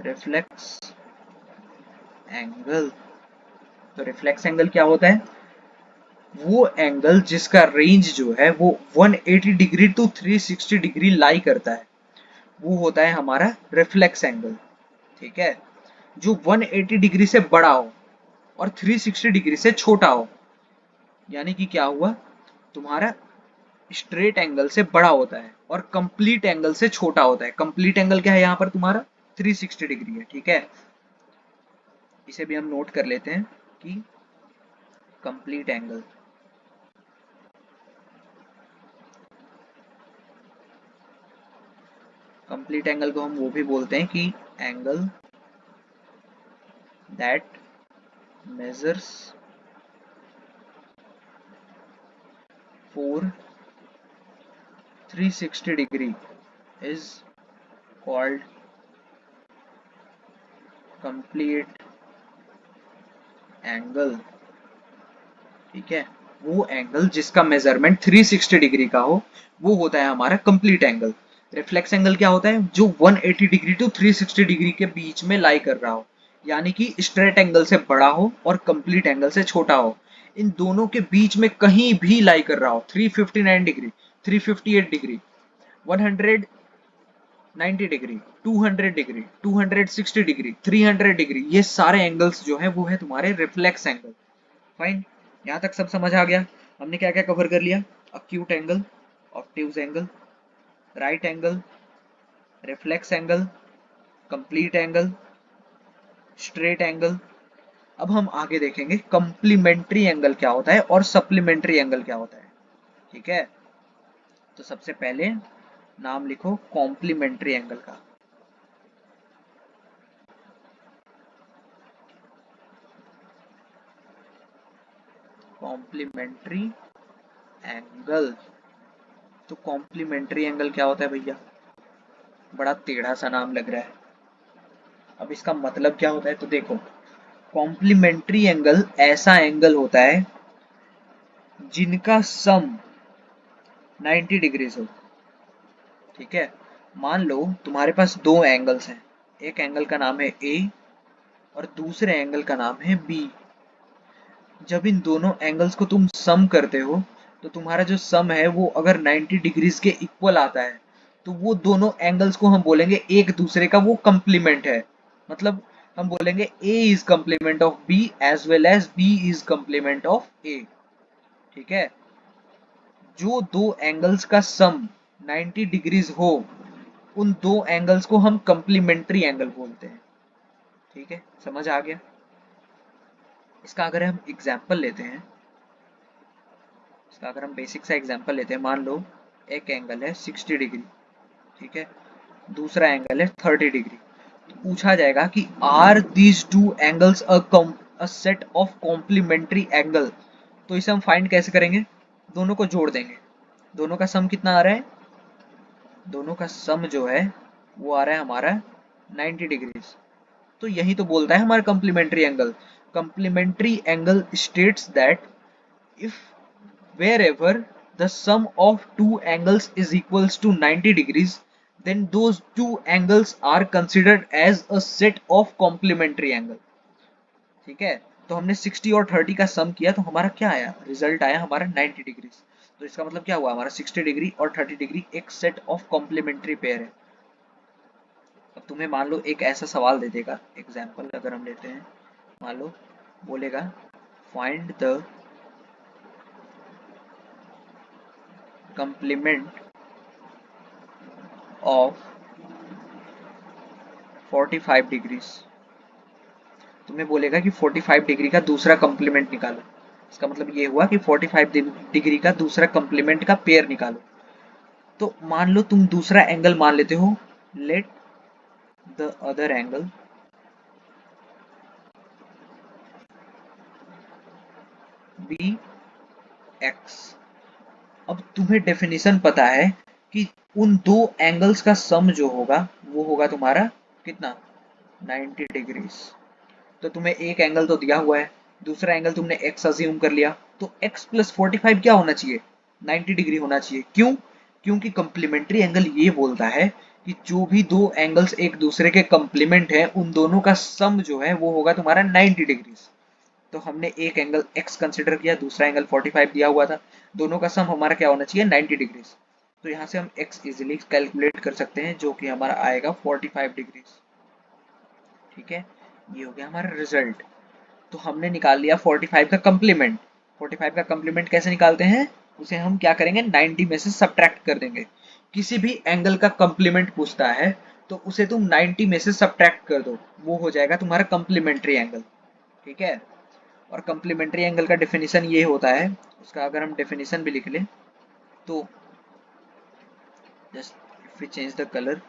reflex angle. तो रिफ्लेक्स एंगल क्या होता है, वो एंगल जिसका रेंज जो है वो 180 डिग्री टू 360 डिग्री लाई करता है, वो होता है हमारा रिफ्लेक्स एंगल। ठीक है, जो 180 डिग्री से बड़ा हो और 360 डिग्री से छोटा हो, यानी कि क्या हुआ, तुम्हारा स्ट्रेट एंगल से बड़ा होता है और कंप्लीट एंगल से छोटा होता है। कंप्लीट एंगल क्या है यहाँ पर तुम्हारा 360 डिग्री है। ठीक है, इसे भी हम नोट कर लेते हैं कि कंप्लीट एंगल, कंप्लीट एंगल को हम वो भी बोलते हैं कि angle that measures for 360 degree is called complete angle। ठीक है, वो एंगल जिसका मेजरमेंट 360 डिग्री का हो वो होता है हमारा कंप्लीट एंगल। रिफ्लेक्स एंगल क्या होता है, जो 180 डिग्री टू 360 डिग्री के बीच में लाई कर रहा हो, यानी कि स्ट्रेट एंगल से बड़ा हो और कंप्लीट एंगल से छोटा हो। इन दोनों के बीच में कहीं भी लाई कर रहा हो, 359 degree, 358 degree, 190 degree, 200 degree, 260 degree, 300 degree, ये सारे एंगल्स जो है वो है तुम्हारे रिफ्लेक्स एंगल। फाइन, यहाँ तक सब समझ आ गया। हमने क्या क्या कवर कर लिया, acute angle, obtuse angle, right angle, reflex angle, complete angle, straight angle. अब हम आगे देखेंगे कंप्लीमेंट्री एंगल क्या होता है और सप्लीमेंट्री एंगल क्या होता है। ठीक है, तो सबसे पहले नाम लिखो कॉम्प्लीमेंट्री एंगल का। कॉम्प्लीमेंट्री एंगल, तो कॉम्प्लीमेंट्री एंगल क्या होता है भैया, बड़ा टेढ़ा सा नाम लग रहा है। अब इसका मतलब क्या होता है, तो देखो कॉम्प्लीमेंट्री एंगल ऐसा एंगल होता है जिनका सम 90 डिग्रीज हो। ठीक है, मान लो तुम्हारे पास दो एंगल्स हैं, एक एंगल का नाम है ए और दूसरे एंगल का नाम है बी। जब इन दोनों एंगल्स को तुम सम करते हो तो तुम्हारा जो सम है वो अगर 90 डिग्रीज के इक्वल आता है तो वो दोनों एंगल्स को हम बोलेंगे एक दूसरे का वो कंप्लीमेंट है। मतलब हम बोलेंगे A is complement of B as well as B is complement of A। ठीक है, जो दो एंगल्स का सम 90 डिग्रीज हो उन दो एंगल्स को हम कंप्लीमेंट्री एंगल बोलते हैं। ठीक है, समझ आ गया। इसका अगर हम एग्जाम्पल लेते हैं, इसका अगर हम बेसिक सा एग्जाम्पल लेते हैं, मान लो एक एंगल है 60 डिग्री, ठीक है, दूसरा एंगल है 30 डिग्री। तो पूछा जाएगा कि are these two angles a set of complementary angle. तो इसे हम फाइंड कैसे करेंगे, दोनों को जोड़ देंगे। दोनों का सम कितना आ रहा है, दोनों का सम जो है वो आ रहा है हमारा 90 डिग्रीज। तो यही तो बोलता है हमारा complementary angle. complementary angle states that if wherever the sum of two angles is equals to 90 degrees, then those two angles are considered as a set of complementary angle. ठीक है, तो हमने 60 और 30 का सम किया तो हमारा क्या आया, रिजल्ट आया हमारा 90 डिग्री। तो इसका मतलब क्या हुआ, हमारा 60 डिग्री और 30 डिग्री एक सेट ऑफ कॉम्प्लीमेंट्री पेयर है। अब तुम्हें मान लो एक ऐसा सवाल दे देगा, एग्जाम्पल अगर हम लेते हैं, मान लो बोलेगा find the complement of 45 degrees. तुम्हें बोलेगा कि 45 डिग्री का दूसरा कंप्लीमेंट निकालो। इसका मतलब ये हुआ कि 45 डिग्री का दूसरा कंप्लीमेंट का पेयर निकालो। तो मान लो तुम दूसरा एंगल मान लेते हो, let the other angle be X. अब तुम्हें डेफिनेशन पता है कि उन दो एंगल्स का सम जो होगा वो होगा तुम्हारा कितना, 90 डिग्रीज। तो तुम्हें एक एंगल तो दिया हुआ है, दूसरा एंगल तुमने x अज्यूम कर लिया, तो x प्लस 45 क्या होना चाहिए, 90 डिग्री होना चाहिए। क्यों, क्योंकि कंप्लीमेंट्री एंगल ये बोलता है कि जो भी दो एंगल्स एक दूसरे के कंप्लीमेंट है उन दोनों का सम जो है वो होगा तुम्हारा 90 डिग्रीज। तो हमने एक एंगल x कंसिडर किया, दूसरा एंगल 45 दिया हुआ था, दोनों का सम हमारा क्या होना चाहिए, 90 डिग्रीज। तो यहाँ से हम x इजिली कैलकुलेट कर सकते हैं, जो कि हमारा आएगा 45 डिग्रीज। ठीक है, ये हो गया हमारा रिजल्ट। तो हमने निकाल लिया 45 का कंप्लीमेंट। 45 का कंप्लीमेंट कैसे निकालते हैं, उसे हम क्या करेंगे, 90 में से सब्ट्रैक्ट कर देंगे। किसी भी एंगल का कंप्लीमेंट पूछता है तो उसे तुम 90 में से सब्ट्रैक्ट कर दो, वो हो जाएगा तुम्हारा कंप्लीमेंट्री एंगल। ठीक है, और कंप्लीमेंट्री एंगल का डेफिनेशन ये होता है, उसका अगर हम डेफिनेशन भी लिख लें तो just if we change the colour,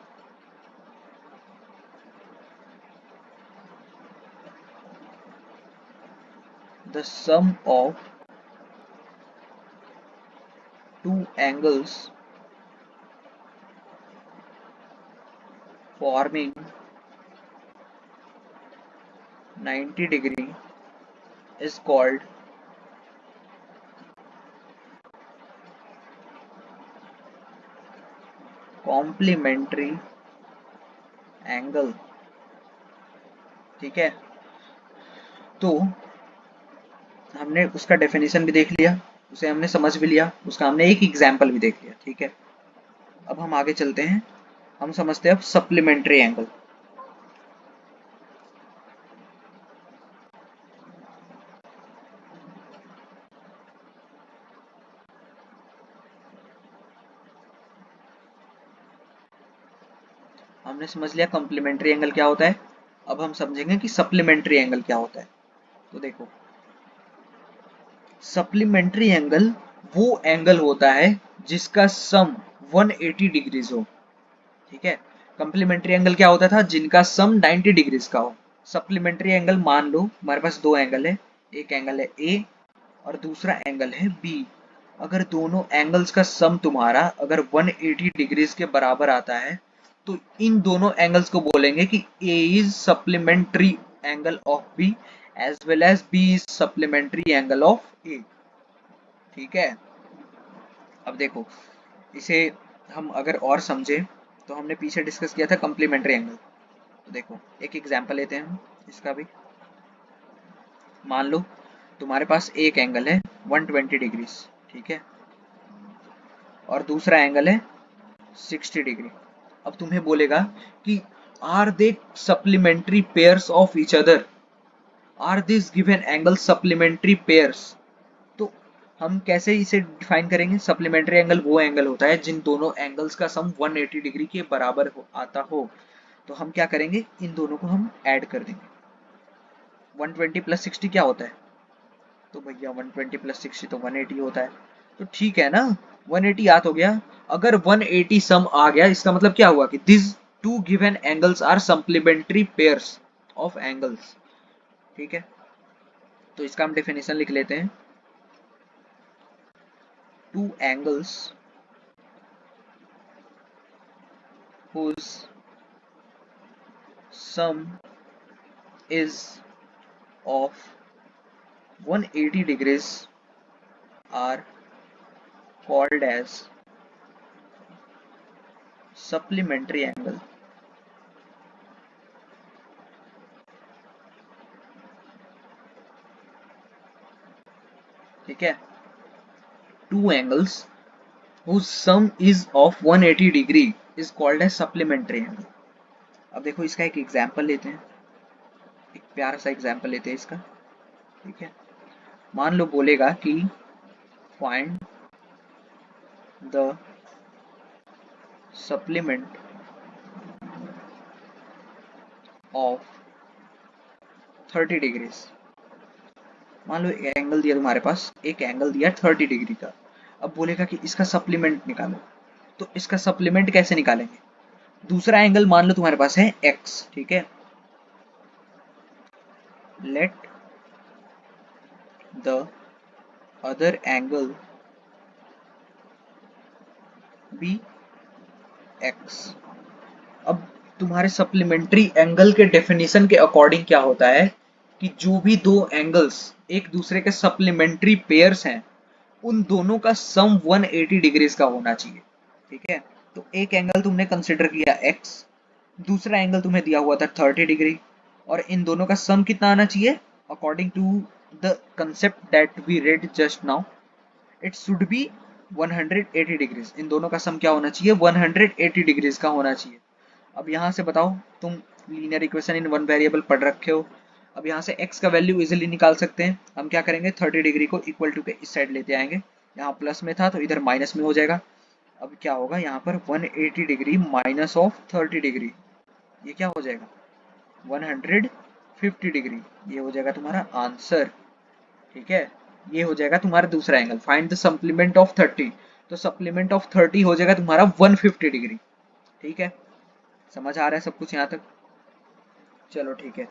the sum of two angles forming 90 degree is called complementary angle। ठीक है, तो हमने उसका डेफिनेशन भी देख लिया, उसे हमने समझ भी लिया, उसका हमने एक एग्जाम्पल भी देख लिया। ठीक है, अब हम आगे चलते हैं, हम समझते हैं अब सप्लीमेंट्री एंगल। हमने समझ लिया कॉम्प्लीमेंट्री एंगल क्या होता है, अब हम समझेंगे कि सप्लीमेंट्री एंगल क्या होता है। तो देखो, सप्लीमेंट्री एंगल वो एंगल होता है जिसका सम 180 डिग्रीज हो। ठीक है, कॉम्प्लीमेंट्री एंगल क्या होता था, जिनका सम 90 डिग्रीज का हो। सप्लीमेंट्री एंगल मान लो हमारे पास दो एंगल है, एक एंगल है ए और दूसरा एंगल है बी। अगर दोनों एंगल्स का सम तुम्हारा अगर 180 डिग्रीज के बराबर आता है तो इन दोनों एंगल्स को बोलेंगे कि A is supplementary angle of B as well as B is supplementary angle of A. ठीक है, अब देखो इसे हम अगर और समझे तो हमने पीछे डिस्कस किया था कॉम्प्लीमेंट्री एंगल। तो देखो एक एग्जांपल लेते हैं हम इसका भी। मान लो तुम्हारे पास एक एंगल है 120 डिग्रीज, ठीक है, और दूसरा एंगल है 60 डिग्री। अब तुम्हें बोलेगा कि are they supplementary pairs of each other, are this given angle supplementary pairs. तो हम कैसे इसे डिफाइन करेंगे, सप्लीमेंट्री एंगल वो एंगल होता है जिन दोनों एंगल्स का सम 180 डिग्री के बराबर आता हो। तो हम क्या करेंगे, इन दोनों को हम ऐड कर देंगे। 120 प्लस 60 क्या होता है, तो भैया 120 प्लस 60 तो 180 होता है। तो ठीक है ना, 180 याद हो गया। अगर 180 सम आ गया इसका मतलब क्या हुआ कि this two given angles are supplementary pairs of angles. ठीक है, तो इसका हम डेफिनेशन लिख लेते हैं, two angles whose sum is of 180 degrees are called as supplementary angle. ठीक है, two angles whose sum is of 180 degree is called as supplementary angle. अब देखो इसका एक एग्जांपल लेते हैं, एक प्यारा सा एग्जांपल लेते हैं इसका। ठीक है, मान लो बोलेगा कि find the supplement of 30 degrees. मान लो एक एंगल दिया तुम्हारे पास, एक एंगल दिया 30 डिग्री का। अब बोलेगा कि इसका सप्लीमेंट निकालो। तो इसका सप्लीमेंट कैसे निकालेंगे? दूसरा एंगल मान लो तुम्हारे पास है x, ठीक है, let the other angle be x। अब तुम्हारे सप्लीमेंट्री एंगल के डेफिनेशन के अकॉर्डिंग क्या होता है कि जो भी दो एंगल्स एक दूसरे के सप्लीमेंट्री पेयर्स हैं, उन दोनों का सम 180 डिग्रीज का होना चाहिए। ठीक है, तो एक एंगल तुमने कंसिडर किया x, दूसरा एंगल तुम्हें दिया हुआ था 30 डिग्री, और इन दोनों का सम कितना आना चाहिए? According to the concept that we read just now, it should be 180 degrees. इन दोनों का सम क्या होना चाहिए? 180 डिग्रीज का होना चाहिए। अब यहाँ से बताओ, तुम linear equation in one variable पढ़ रखे हो, अब यहाँ से x का वैल्यू इजीली निकाल सकते हैं। हम क्या करेंगे, 30 डिग्री को इक्वल टू के इस साइड लेते आएंगे, यहाँ प्लस में था तो इधर माइनस में हो जाएगा। अब क्या होगा यहाँ पर 180 डिग्री माइनस ऑफ 30 डिग्री, ये क्या हो जाएगा 150 डिग्री, ये हो जाएगा तुम्हारा आंसर। ठीक है, ये हो जाएगा तुम्हारा दूसरा angle. Find the supplement of 30, तो सप्लीमेंट ऑफ 30 हो जाएगा तुम्हारा 150 डिग्री। ठीक है, समझ आ रहा है सब कुछ यहाँ तक? चलो ठीक है,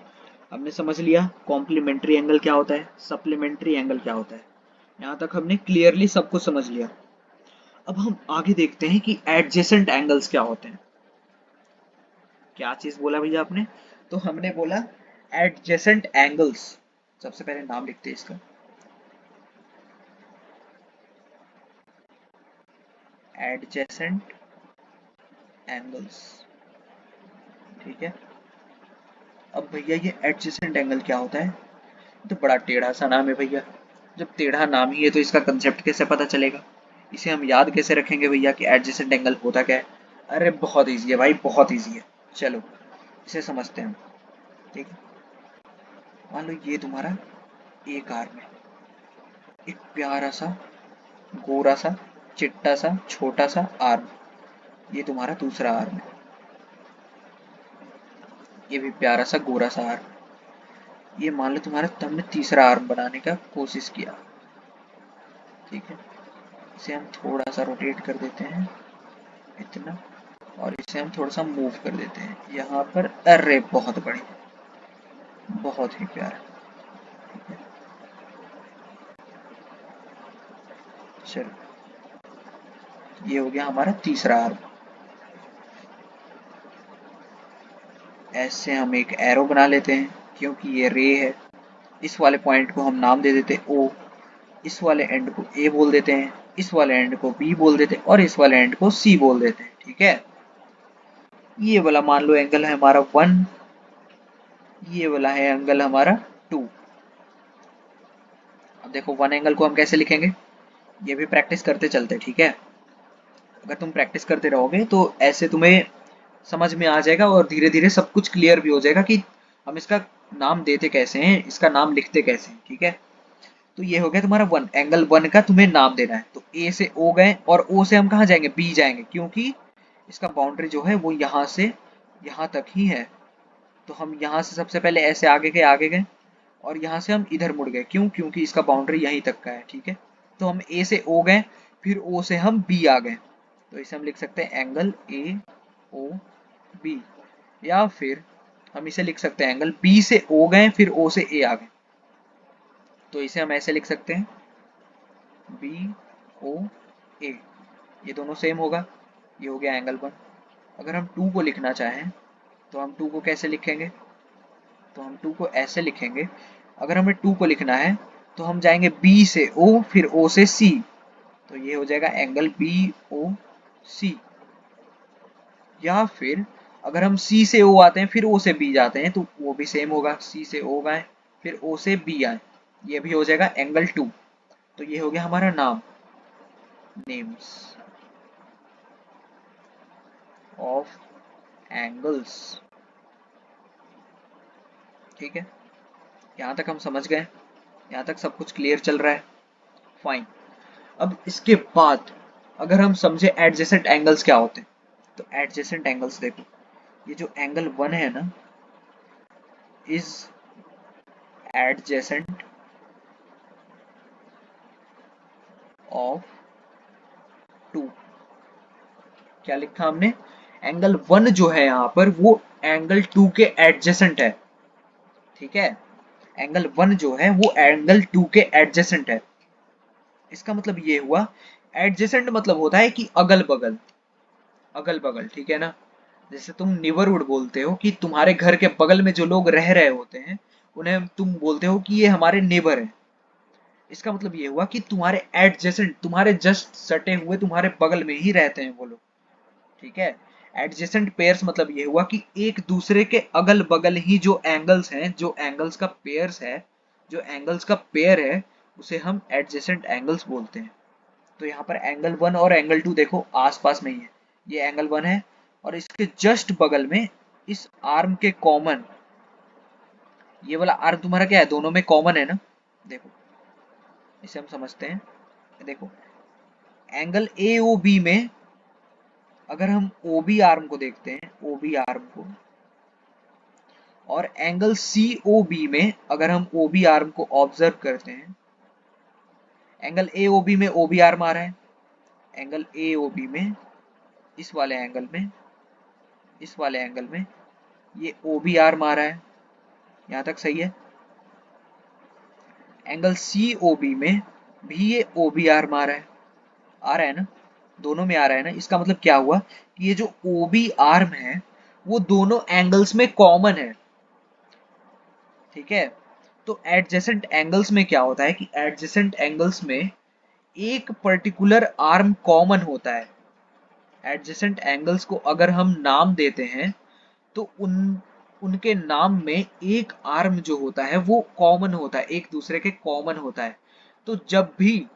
हमने समझ लिया कॉम्प्लीमेंट्री एंगल क्या होता है, सप्लीमेंट्री एंगल क्या होता है। यहाँ तक हमने क्लियरली सब कुछ समझ लिया। अब हम आगे देखते हैं कि एडजेसेंट एंगल्स क्या होते हैं। क्या चीज बोला भैया आपने? तो हमने बोला एडजेसेंट एंगल्स। सबसे पहले नाम लिखते हैं इसका, एडजेसेंट एंगल्स। ठीक है, अब भैया ये एडजेसेंट एंगल क्या होता है? तो बड़ा टेढ़ा सा नाम है भैया। जब टेढ़ा नाम ही है तो इसका कंसेप्ट कैसे पता चलेगा? इसे हम याद कैसे रखेंगे भैया कि एडजेसेंट एंगल होता क्या है? अरे बहुत इजी है भाई, बहुत इजी है। चलो इसे समझते हैं हम। ठीक है, मान लो ये तुम्हारा एक आर्म है, एक प्यारा सा गोरा सा चिट्टा सा छोटा सा आर्म। ये तुम्हारा दूसरा आर्म है, ये भी प्यारा सा गोरा सा आर्म। ये मान लो तुम्हारा तुमने तीसरा आर्म बनाने का कोशिश किया। ठीक है, इसे हम थोड़ा सा रोटेट कर देते हैं इतना, और इसे हम थोड़ा सा मूव कर देते हैं यहाँ पर। अरे बहुत बढ़िया, बहुत ही प्यारा। ठीक है, चलो ये हो गया हमारा तीसरा आर्म। ऐसे हम एक एरो बना लेते हैं, क्योंकि ये रे है। इस वाले पॉइंट को हम नाम दे देते हैं O, इस वाले एंड को A बोल देते हैं, इस वाले एंड को B बोल देते हैं, और इस वाले एंड को C बोल देते हैं। ठीक है, ये वाला मान लो एंगल है हमारा 1, ये वाला है एंगल हमारा 2। अब देखो वन एंगल को हम कैसे लिखेंगे, ये भी प्रैक्टिस करते चलते। ठीक है, अगर तुम प्रैक्टिस करते रहोगे तो ऐसे तुम्हें समझ में आ जाएगा, और धीरे धीरे सब कुछ क्लियर भी हो जाएगा कि हम इसका नाम देते कैसे हैं, इसका नाम लिखते कैसे हैं। ठीक है, तो ये हो गया तुम्हारा वन, एंगल वन का तुम्हें नाम देना है। तो ए से ओ गए, और ओ से हम कहाँ जाएंगे? बी जाएंगे, क्योंकि इसका बाउंड्री जो है वो यहाँ से यहाँ तक ही है। तो हम यहाँ से सबसे पहले ऐसे आगे गए, और यहाँ से हम इधर मुड़ गए। क्यों? क्योंकि इसका बाउंड्री यहीं तक का है। ठीक है, तो हम ए से ओ गए, फिर ओ से हम बी आ गए, तो इसे हम लिख सकते हैं एंगल ए ओ बी, या फिर हम इसे लिख सकते हैं एंगल बी से ओ गए फिर ओ से ए आ गए, तो इसे हम ऐसे लिख सकते हैं बी ओ ए। ये दोनों सेम होगा, ये हो गया एंगल वन। अगर हम टू को लिखना चाहें तो हम टू को कैसे लिखेंगे? तो हम टू को ऐसे लिखेंगे, अगर हमें 2 को लिखना है तो हम जाएंगे B से O, फिर O से C, तो ये हो जाएगा एंगल BOC। या फिर अगर हम C से O आते हैं फिर O से B जाते हैं तो वो भी सेम होगा, C से O आए फिर O से B आए, ये भी हो जाएगा एंगल 2। तो ये हो गया हमारा नाम, नेम्स ऑफ एंगल्स। ठीक है, यहाँ तक हम समझ गए, यहाँ तक सब कुछ क्लियर चल रहा है, फाइन। अब इसके बाद अगर हम समझे एडजेसेंट एंगल्स क्या होते हैं, तो एडजेसेंट एंगल्स देखो, ये जो एंगल 1 है ना, इज एडजेसेंट ऑफ 2। क्या लिखा हमने, एंगल 1 जो है यहाँ पर वो एंगल 2 के एडजेसेंट है। ठीक है, एंगल 1 जो है वो एंगल 2 के एडजेसेंट है। इसका मतलब ये हुआ, एडजेसेंट मतलब होता है कि अगल बगल, अगल बगल, ठीक है ना। जैसे तुम निबरहुड बोलते हो कि तुम्हारे घर के बगल में जो लोग रह रहे होते हैं उन्हें तुम बोलते हो कि ये हमारे नेबर है। इसका मतलब ये हुआ कि तुम्हारे एडजेसेंट, तुम्हारे जस्ट सटे हुए तुम्हारे बगल में ही रहते हैं वो लोग। ठीक है, एडजेसेंट पेयर्स मतलब ये हुआ कि एक दूसरे के अगल बगल ही जो एंगल्स हैं, जो एंगल्स का पेयर्स है, जो एंगल्स का पेयर है, उसे हम एडजेसेंट एंगल्स बोलते हैं। तो यहाँ पर एंगल 1 और एंगल 2 देखो आसपास में ही है, ये एंगल 1 है और इसके जस्ट बगल में इस आर्म के कॉमन, ये वाला आर्म तुम्हारा क्या है, दोनों में कॉमन है ना। देखो इसे हम समझते हैं, देखो एंगल AOB में अगर हम OB आर्म को देखते हैं, OB आर्म को, और एंगल COB में अगर हम OB आर्म को ऑब्जर्व करते हैं, एंगल AOB में OB आर्म आ रहा है, एंगल AOB में इस वाले एंगल में, इस वाले एंगल में ये OB आर्म आ रहा है, यहाँ तक सही है। एंगल COB में भी ये OB आर्म आ रहा है ना, दोनों में आ रहा है ना। इसका मतलब क्या हुआ कि ये जो OB आर्म है वो दोनों एंगल्स में कॉमन है। ठीक है, तो एडजेसेंट एंगल्स में क्या होता है कि एडजेसेंट एंगल्स में एक पर्टिकुलर आर्म कॉमन होता है। एडजेसेंट एंगल्स को अगर हम नाम देते हैं तो उनके नाम में एक आर्म जो होता है वो कॉमन होता है, एक दूसरे के कॉमन होता है। तो जब भी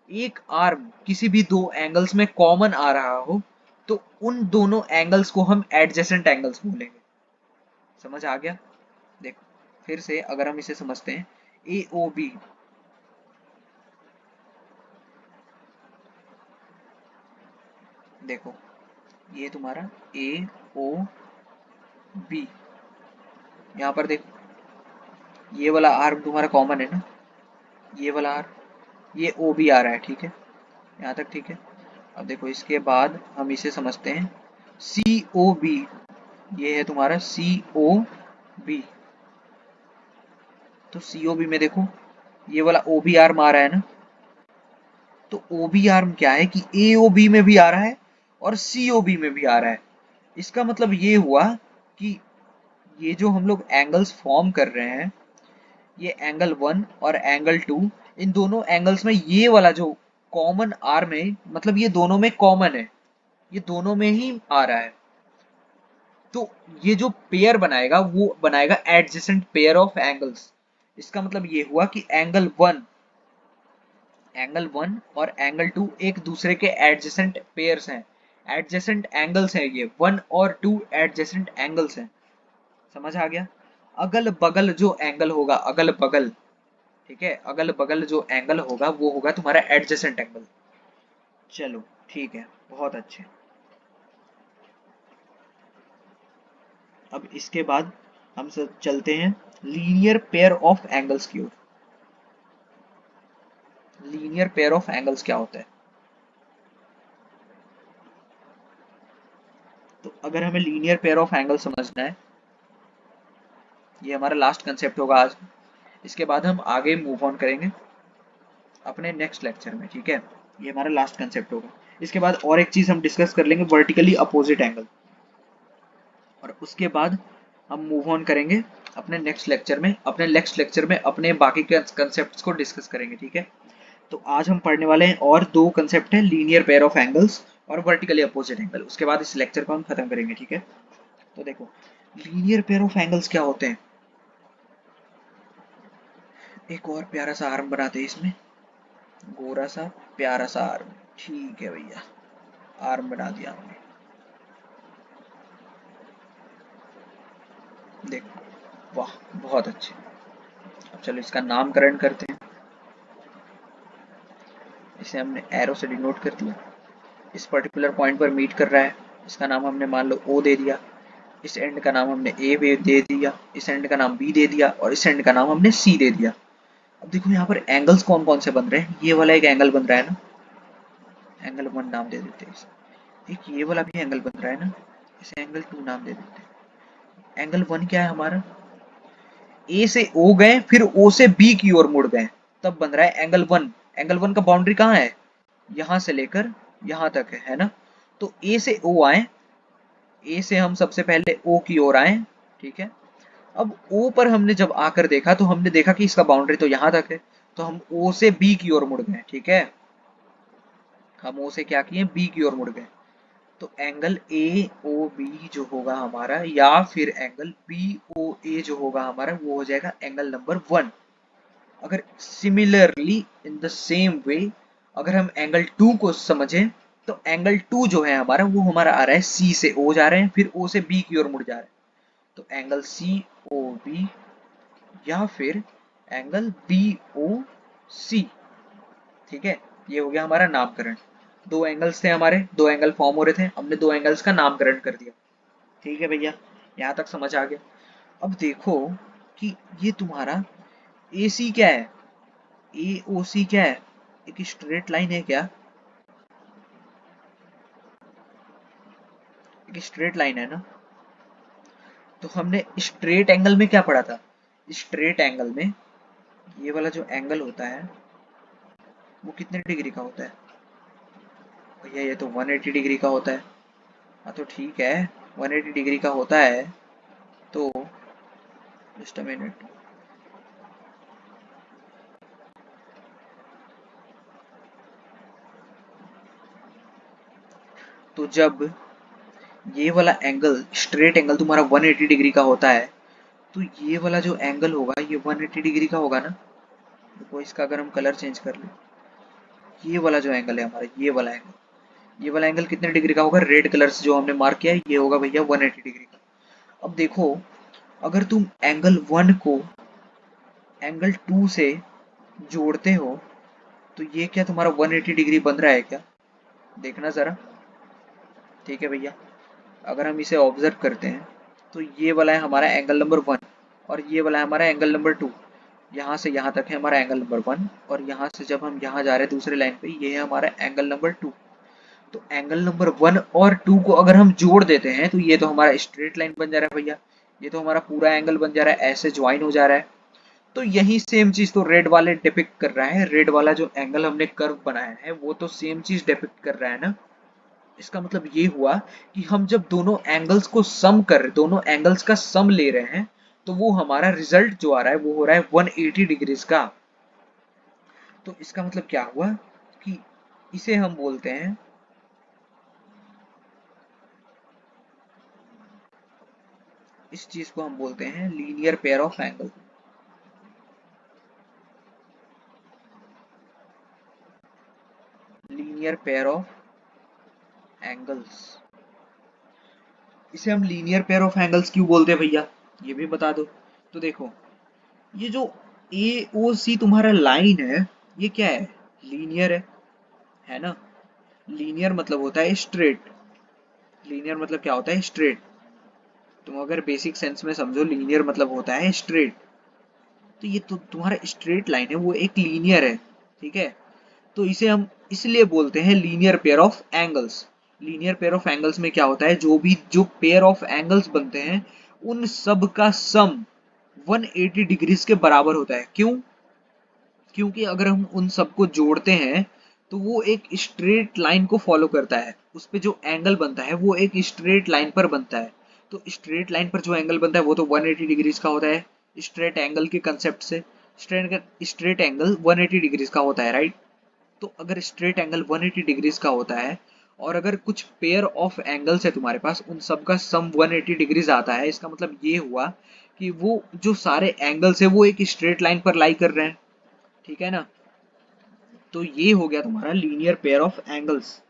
एक आर्म किसी भी दो एंगल्स में कॉमन आ रहा हो तो उन दोनों एंगल्स को हम एडजेसेंट एंगल्स बोलेंगे। समझ आ गया। देखो फिर से अगर हम इसे समझते हैं, AOB, देखो ये तुम्हारा AOB, यहाँ पर देखो ये वाला आर्म तुम्हारा कॉमन है ना, ये वाला आर्म, ये OB आ रहा है। ठीक है, यहाँ तक ठीक है। अब देखो इसके बाद हम इसे समझते हैं COB, ये है तुम्हारा COB। तो COB में देखो ये वाला OB आर्म आ रहा है ना, तो OB आर्म क्या है कि AOB में भी आ रहा है और COB में भी आ रहा है। इसका मतलब ये हुआ कि ये जो हम लोग एंगल्स फॉर्म कर रहे हैं, ये एंगल 1 और एंगल 2, इन दोनों एंगल्स में ये वाला जो कॉमन आर्म है, मतलब ये दोनों में कॉमन है, ये दोनों में ही आ रहा है। तो ये जो पेयर बनाएगा वो बनाएगा एडजेसेंट पेयर ऑफ एंगल्स। इसका मतलब ये हुआ कि एंगल 1 और एंगल 2 एक दूसरे के एडजेसेंट पेयर्स हैं, एडजेसेंट एंगल्स हैं, ये 1 और 2 एडजेसेंट एंगल्स हैं। समझ आ गया। अगल बगल जो एंगल होगा, अगल बगल, ठीक है, अगल बगल जो एंगल होगा वो होगा तुम्हारा एडजेसेंट एंगल। चलो ठीक है, बहुत अच्छे। अब इसके बाद हम सब चलते हैं लीनियर पेयर ऑफ एंगल्स की ओर। लीनियर पेयर ऑफ एंगल्स क्या होता है, तो अगर हमें लीनियर पेयर ऑफ एंगल समझना है, ये हमारा लास्ट कंसेप्ट होगा आज। इसके बाद हम आगे मूव ऑन करेंगे अपने नेक्स्ट लेक्चर में। ठीक है, ये हमारा लास्ट कंसेप्ट होगा। इसके बाद और एक चीज हम डिस्कस कर लेंगे, वर्टिकली अपोजिट एंगल, और उसके बाद हम मूव ऑन करेंगे अपने नेक्स्ट लेक्चर में अपने बाकी के कंसेप्ट को डिस्कस करेंगे, ठीक है। तो आज हम पढ़ने वाले हैं और दो कंसेप्ट हैं, लीनियर पेयर ऑफ एंगल्स और वर्टिकली अपोजिट एंगल। उसके बाद इस लेक्चर को हम खत्म करेंगे, ठीक है। तो देखो लीनियर पेयर ऑफ एंगल्स क्या होते हैं। एक और प्यारा सा आर्म बनाते हैं, इसमें गोरा सा प्यारा सा आर्म, ठीक है भैया, आर्म बना दिया हमने। देखो वाह बहुत अच्छे। अब चलो इसका नामकरण करते हैं। इसे हमने एरो से डिनोट कर दिया। इस पर्टिकुलर पॉइंट पर मीट कर रहा है, इसका नाम हमने मान लो ओ दे दिया। इस एंड का नाम हमने ए दे दिया, इस एंड का नाम बी दे दिया और इस एंड का नाम हमने सी दे दिया। अब देखो यहाँ पर एंगल्स कौन कौन से बन रहे हैं। ये वाला एक एंगल बन रहा है ना, एंगल 1 नाम दे देते हैं इसे। एक ये वाला भी एंगल बन रहा है ना, इसे एंगल 2 नाम दे देते हैं। एंगल 1 क्या है हमारा, ए से ओ गए फिर ओ से बी की ओर मुड़ गए, तब बन रहा है एंगल 1। एंगल 1 का बाउंड्री कहाँ है, यहां से लेकर यहां तक है ना। तो ए से ओ आए, ए से हम सबसे पहले ओ की ओर आए, ठीक है। अब ओ पर हमने जब आकर देखा तो हमने देखा कि इसका बाउंड्री तो यहां तक है, तो हम ओ से बी की ओर मुड़ गए, ठीक है। हम ओ से क्या किए, बी की ओर मुड़ गए। तो एंगल ए ओ बी जो होगा हमारा, या फिर एंगल बी ओ ए जो होगा हमारा, वो हो जाएगा एंगल नंबर 1। अगर similarly in the same way अगर हम एंगल 2 को समझें, तो एंगल 2 जो है हमारा, वो हमारा आ रहा है सी से ओ जा रहे हैं, फिर ओ से बी की ओर मुड़ जा रहे हैं। तो एंगल सी ओ बी या फिर एंगल बी ओ सी, ठीक है। ये हो गया हमारा नामकरण। दो एंगल्स थे हमारे, दो एंगल फॉर्म हो रहे थे, हमने दो एंगल्स का नामकरण कर दिया, ठीक है भैया। यहाँ तक समझ आ गया। अब देखो कि ये तुम्हारा ए सी क्या है, ए ओ सी क्या है, एक स्ट्रेट लाइन है क्या, एक स्ट्रेट लाइन है ना। तो हमने स्ट्रेट एंगल में क्या पढ़ा था, स्ट्रेट एंगल में ये वाला जो एंगल होता है वो कितने डिग्री का होता है भैया, ये तो 180 डिग्री का होता है। हाँ तो ठीक है, 180 डिग्री का होता है। तो जस्ट अ मिनट, तो जब ये वाला एंगल स्ट्रेट एंगल तुम्हारा 180 डिग्री का होता है, तो ये वाला जो एंगल होगा ये 180 डिग्री का होगा ना। देखो इसका अगर हम कलर चेंज कर ले, ये वाला जो एंगल है हमारा, ये वाला एंगल कितने डिग्री का होगा, रेड कलर से जो हमने मार्क किया है, ये होगा भैया 180 डिग्री का। अब देखो अगर तुम एंगल 1 को एंगल 2 से जोड़ते हो, तो ये क्या तुम्हारा 180 डिग्री बन रहा है क्या, देखना जरा, ठीक है भैया। अगर हम इसे ऑब्जर्व करते हैं, तो ये वाला है हमारा एंगल नंबर 1 और ये वाला है हमारा एंगल नंबर 2। यहाँ से यहाँ तक है हमारा एंगल नंबर 1 और यहाँ से जब हम यहाँ जा रहे हैं दूसरे लाइन पे, ये है हमारा एंगल नंबर 2। तो एंगल नंबर 1 और 2 को अगर हम जोड़ देते हैं, तो ये तो हमारा स्ट्रेट लाइन बन जा रहा है भैया, ये तो हमारा पूरा एंगल बन जा रहा है, ऐसे ज्वाइन हो जा रहा है। तो यही सेम चीज तो रेड वाले डिपिक्ट कर रहा है, रेड वाला जो एंगल हमने कर्व बनाया है वो तो सेम चीज डिपिक्ट कर रहा है ना। इसका मतलब ये हुआ कि हम जब दोनों एंगल्स को सम कर, दोनों एंगल्स का सम ले रहे हैं, तो वो हमारा रिजल्ट जो आ रहा है वो हो रहा है 180 डिग्रीज का। तो इसका मतलब क्या हुआ कि इसे हम बोलते हैं, इस चीज को हम बोलते हैं linear pair of angle. Linear pair of angles, इसे हम लीनियर पेयर ऑफ एंगल्स क्यों बोलते हैं भैया, ये भी बता दो। तो देखो ये जो ए ओ सी तुम्हारा लाइन है, ये क्या है, लीनियर है ना। लीनियर मतलब होता है स्ट्रेट, लीनियर मतलब क्या होता है, स्ट्रेट। तुम अगर बेसिक सेंस में समझो, लीनियर मतलब होता है स्ट्रेट। तो ये तो तुम्हारा स्ट्रेट लाइन है, वो एक लीनियर है, ठीक है। तो इसे हम इसलिए बोलते हैं linear pair of angles. Linear pair of angles में क्या होता है, जो पेयर ऑफ एंगल्स बनते हैं उन सब का सम 180 डिग्रीज के बराबर होता है। क्यों, क्योंकि अगर हम उन सबको जोड़ते हैं तो वो एक स्ट्रेट लाइन को फॉलो करता है, उस पे जो एंगल बनता है वो एक स्ट्रेट लाइन पर बनता है। तो स्ट्रेट लाइन पर जो एंगल बनता है वो तो 180 डिग्रीज का होता है स्ट्रेट एंगल के कंसेप्ट से। स्ट्रेट एंगल 180 डिग्रीज का होता है, राइट। तो अगर स्ट्रेट एंगल 180 डिग्रीज का होता है और अगर कुछ पेयर ऑफ एंगल्स है तुम्हारे पास, उन सब का सम 180 डिग्रीज आता है, इसका मतलब ये हुआ कि वो जो सारे एंगल्स है वो एक स्ट्रेट लाइन पर लाई कर रहे हैं, ठीक है ना। तो ये हो गया तुम्हारा लीनियर पेयर ऑफ एंगल्स।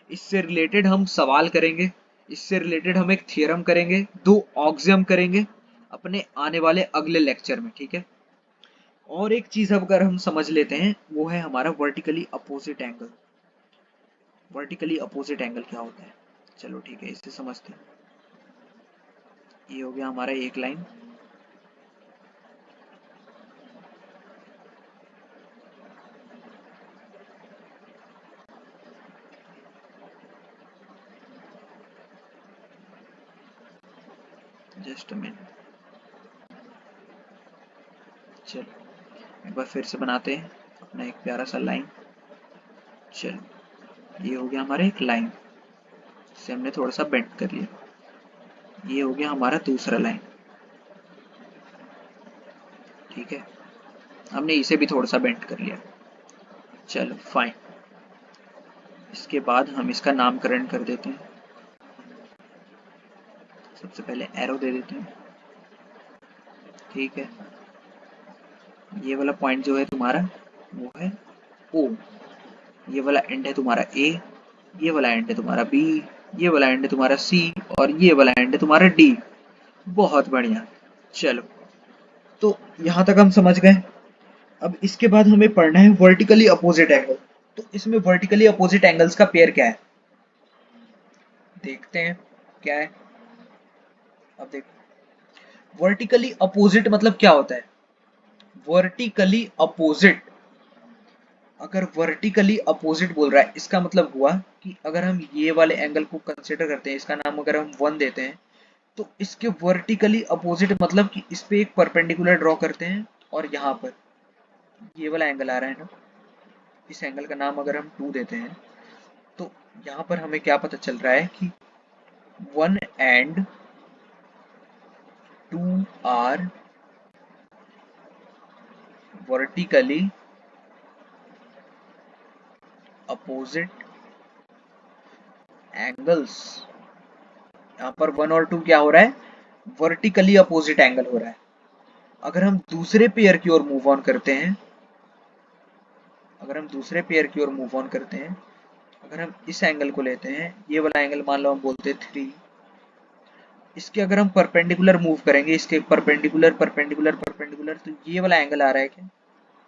इससे रिलेटेड हम सवाल करेंगे, इससे रिलेटेड हम एक थ्योरम करेंगे, दो ऑक्सियम करेंगे अपने आने वाले अगले लेक्चर में, ठीक है। और एक चीज अब अगर हम समझ लेते हैं वो है हमारा vertically opposite angle. Vertically opposite angle क्या होता है, चलो ठीक है इसे समझते हैं। ये हो गया हमारा एक लाइन, जस्ट अ मिनट, चलो एक बार फिर से बनाते हैं अपना एक प्यारा सा लाइन। चलो ये हो गया हमारा एक लाइन, इसे हमने थोड़ा सा बेंड कर लिया। ये हो गया हमारा दूसरा लाइन, ठीक है, हमने इसे भी थोड़ा सा बेंड कर लिया। चलो फाइन, इसके बाद हम इसका नामकरण कर देते हैं। सबसे पहले एरो दे देते हैं, ठीक है। ये वाला पॉइंट जो है तुम्हारा वो है O, ये वाला एंड है तुम्हारा A, ये वाला एंड है तुम्हारा B, ये वाला एंड है तुम्हारा C और ये वाला एंड है तुम्हारा D। बहुत बढ़िया, चलो तो यहां तक हम समझ गए। अब इसके बाद हमें पढ़ना है वर्टिकली अपोजिट एंगल। तो इसमें वर्टिकली अपोजिट एंगल्स का पेयर क्या है, देखते हैं क्या है। अब देखो वर्टिकली अपोजिट मतलब क्या होता है। वर्टिकली अपोजिट, अगर वर्टिकली अपोजिट बोल रहा है इसका मतलब हुआ कि अगर हम ये वाले एंगल को कंसिडर करते हैं, इसका नाम अगर हम 1 देते हैं, तो इसके वर्टिकली अपोजिट मतलब कि इस पे एक परपेंडिकुलर ड्रॉ करते हैं और यहाँ पर ये वाला एंगल आ रहा है ना, इस एंगल का नाम अगर हम 2 देते हैं, तो यहाँ पर हमें क्या पता चल रहा है कि 1 and 2 are vertically opposite angles। यहाँ पर 1 और 2 क्या हो रहा है, वर्टिकली अपोजिट एंगल हो रहा है। अगर हम दूसरे पेयर की ओर मूव ऑन करते हैं, अगर हम दूसरे पेयर की ओर मूव ऑन करते हैं, अगर हम इस एंगल को लेते हैं, ये वाला एंगल मान लो हम बोलते हैं 3, इसके अगर हम परपेंडिकुलर मूव करेंगे, इसके परपेंडिकुलर परपेंडिकुलर परपेंडिकुलर, तो ये वाला एंगल आ रहा है क्या,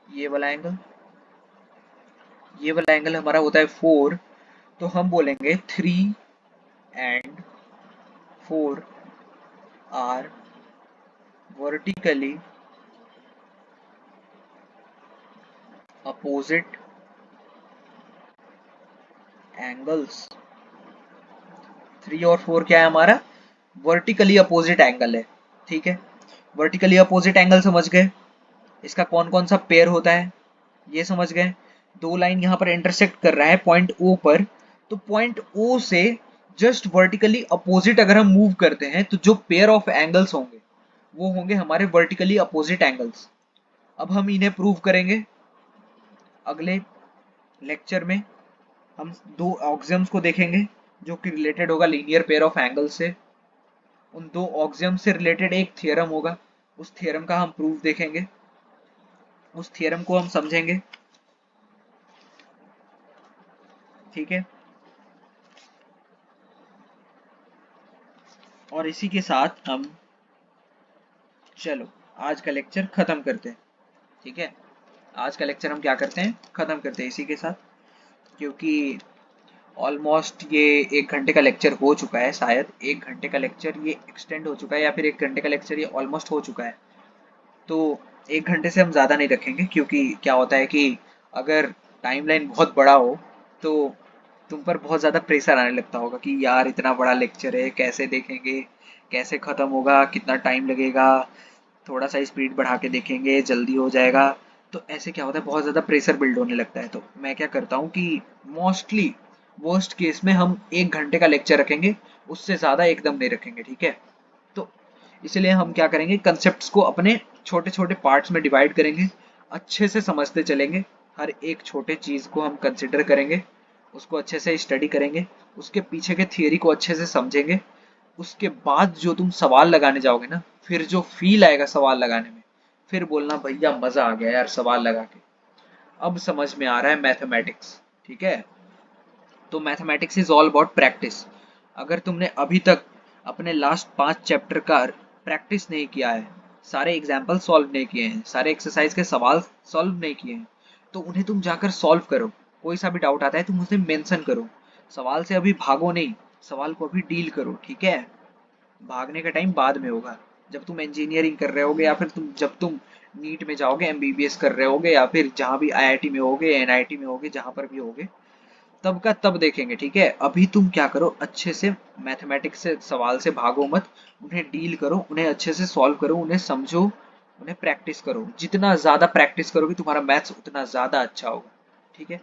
ये वाला एंगल, ये वाला एंगल हमारा होता है 4। तो हम बोलेंगे 3 and 4 are vertically opposite angles। 3 और 4 क्या है हमारा, वर्टिकली अपोजिट एंगल है, ठीक है। वर्टिकली अपोजिट एंगल समझ गए, इसका कौन कौन सा पेयर होता है ये समझ गए। दो लाइन यहाँ पर इंटरसेक्ट कर रहा है पॉइंट O पर, तो पॉइंट O से जस्ट वर्टिकली अपोजिट अगर हम मूव करते हैं तो जो पेयर ऑफ एंगल्स होंगे वो होंगे हमारे वर्टिकली अपोजिट एंगल्स। अब हम इन्हें प्रूव करेंगे अगले लेक्चर में। हम दो ऑक्सियम्स को देखेंगे जो कि रिलेटेड होगा लीनियर पेयर ऑफ एंगल से। उन दो ऑक्सियम से रिलेटेड एक थ्योरम होगा, उस थ्योरम का हम प्रूफ देखेंगे, उस थ्योरम को हम समझेंगे, ठीक है। और इसी के साथ हम चलो आज का लेक्चर खत्म करते हैं, ठीक है। आज का लेक्चर हम क्या करते हैं, खत्म करते हैं इसी के साथ, क्योंकि ऑलमोस्ट ये 1 घंटे का लेक्चर हो चुका है, शायद 1 घंटे का लेक्चर ये एक्सटेंड हो चुका है या फिर 1 घंटे का लेक्चर ये ऑलमोस्ट हो चुका है। तो 1 घंटे से हम ज़्यादा नहीं रखेंगे, क्योंकि क्या होता है कि अगर टाइमलाइन बहुत बड़ा हो तो तुम पर बहुत ज़्यादा प्रेशर आने लगता होगा कि यार इतना बड़ा लेक्चर है, कैसे देखेंगे, कैसे ख़त्म होगा, कितना टाइम लगेगा, थोड़ा सा स्पीड बढ़ा के देखेंगे जल्दी हो जाएगा। तो ऐसे क्या होता है, बहुत ज़्यादा प्रेशर बिल्ड होने लगता है। तो मैं क्या करता हूँ कि मोस्टली वर्स्ट केस में हम 1 घंटे का लेक्चर रखेंगे, उससे ज़्यादा एकदम नहीं रखेंगे, ठीक है। तो इसलिए हम क्या करेंगे, कंसेप्ट को अपने छोटे छोटे पार्ट्स में डिवाइड करेंगे, अच्छे से समझते चलेंगे, हर एक छोटे चीज़ को हम कंसिडर करेंगे, उसको अच्छे से स्टडी करेंगे, उसके पीछे के थियरी को अच्छे से समझेंगे। उसके बाद जो तुम सवाल लगाने जाओगे ना, फिर जो फील आएगा सवाल लगाने में, फिर बोलना भैया मजा आ गया यार सवाल लगा के, अब समझ में आ रहा है मैथमेटिक्स, ठीक है। तो mathematics is all about practice. अगर तुमने अभी तक अपने लास्ट 5 चैप्टर का प्रैक्टिस नहीं किया है, सारे एग्जाम्पल सॉल्व नहीं किए हैं, सारे एक्सरसाइज के सवाल सॉल्व नहीं किए हैं, तो उन्हें तुम जाकर सॉल्व करो। कोई सा भी डाउट आता है तुम उसे मेंशन करो। सवाल से अभी भागो नहीं, सवाल को अभी डील करो, ठीक है। भागने का टाइम बाद में होगा, जब तुम इंजीनियरिंग कर रहे होगे, या फिर जब तुम नीट में जाओगे, एमबीबीएस कर रहे होगे, या फिर जहाँ भी आईआईटी में होगे, एनआईटी में होगे, जहाँ पर भी होगे, तब का तब देखेंगे, ठीक है। अभी तुम क्या करो, अच्छे से मैथमेटिक्स से सवाल से भागो मत, उन्हें डील करो, उन्हें अच्छे से सॉल्व करो, उन्हें समझो, उन्हें प्रैक्टिस करो। जितना ज़्यादा प्रैक्टिस करोगे तुम्हारा मैथ्स उतना ज़्यादा अच्छा होगा, ठीक है।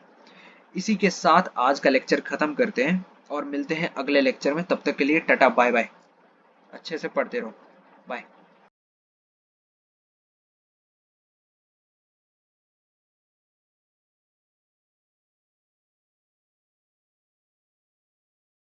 इसी के साथ आज का लेक्चर खत्म करते हैं और मिलते हैं अगले लेक्चर में। तब तक के लिए टाटा बाय बाय, अच्छे से पढ़ते रहो, बाय।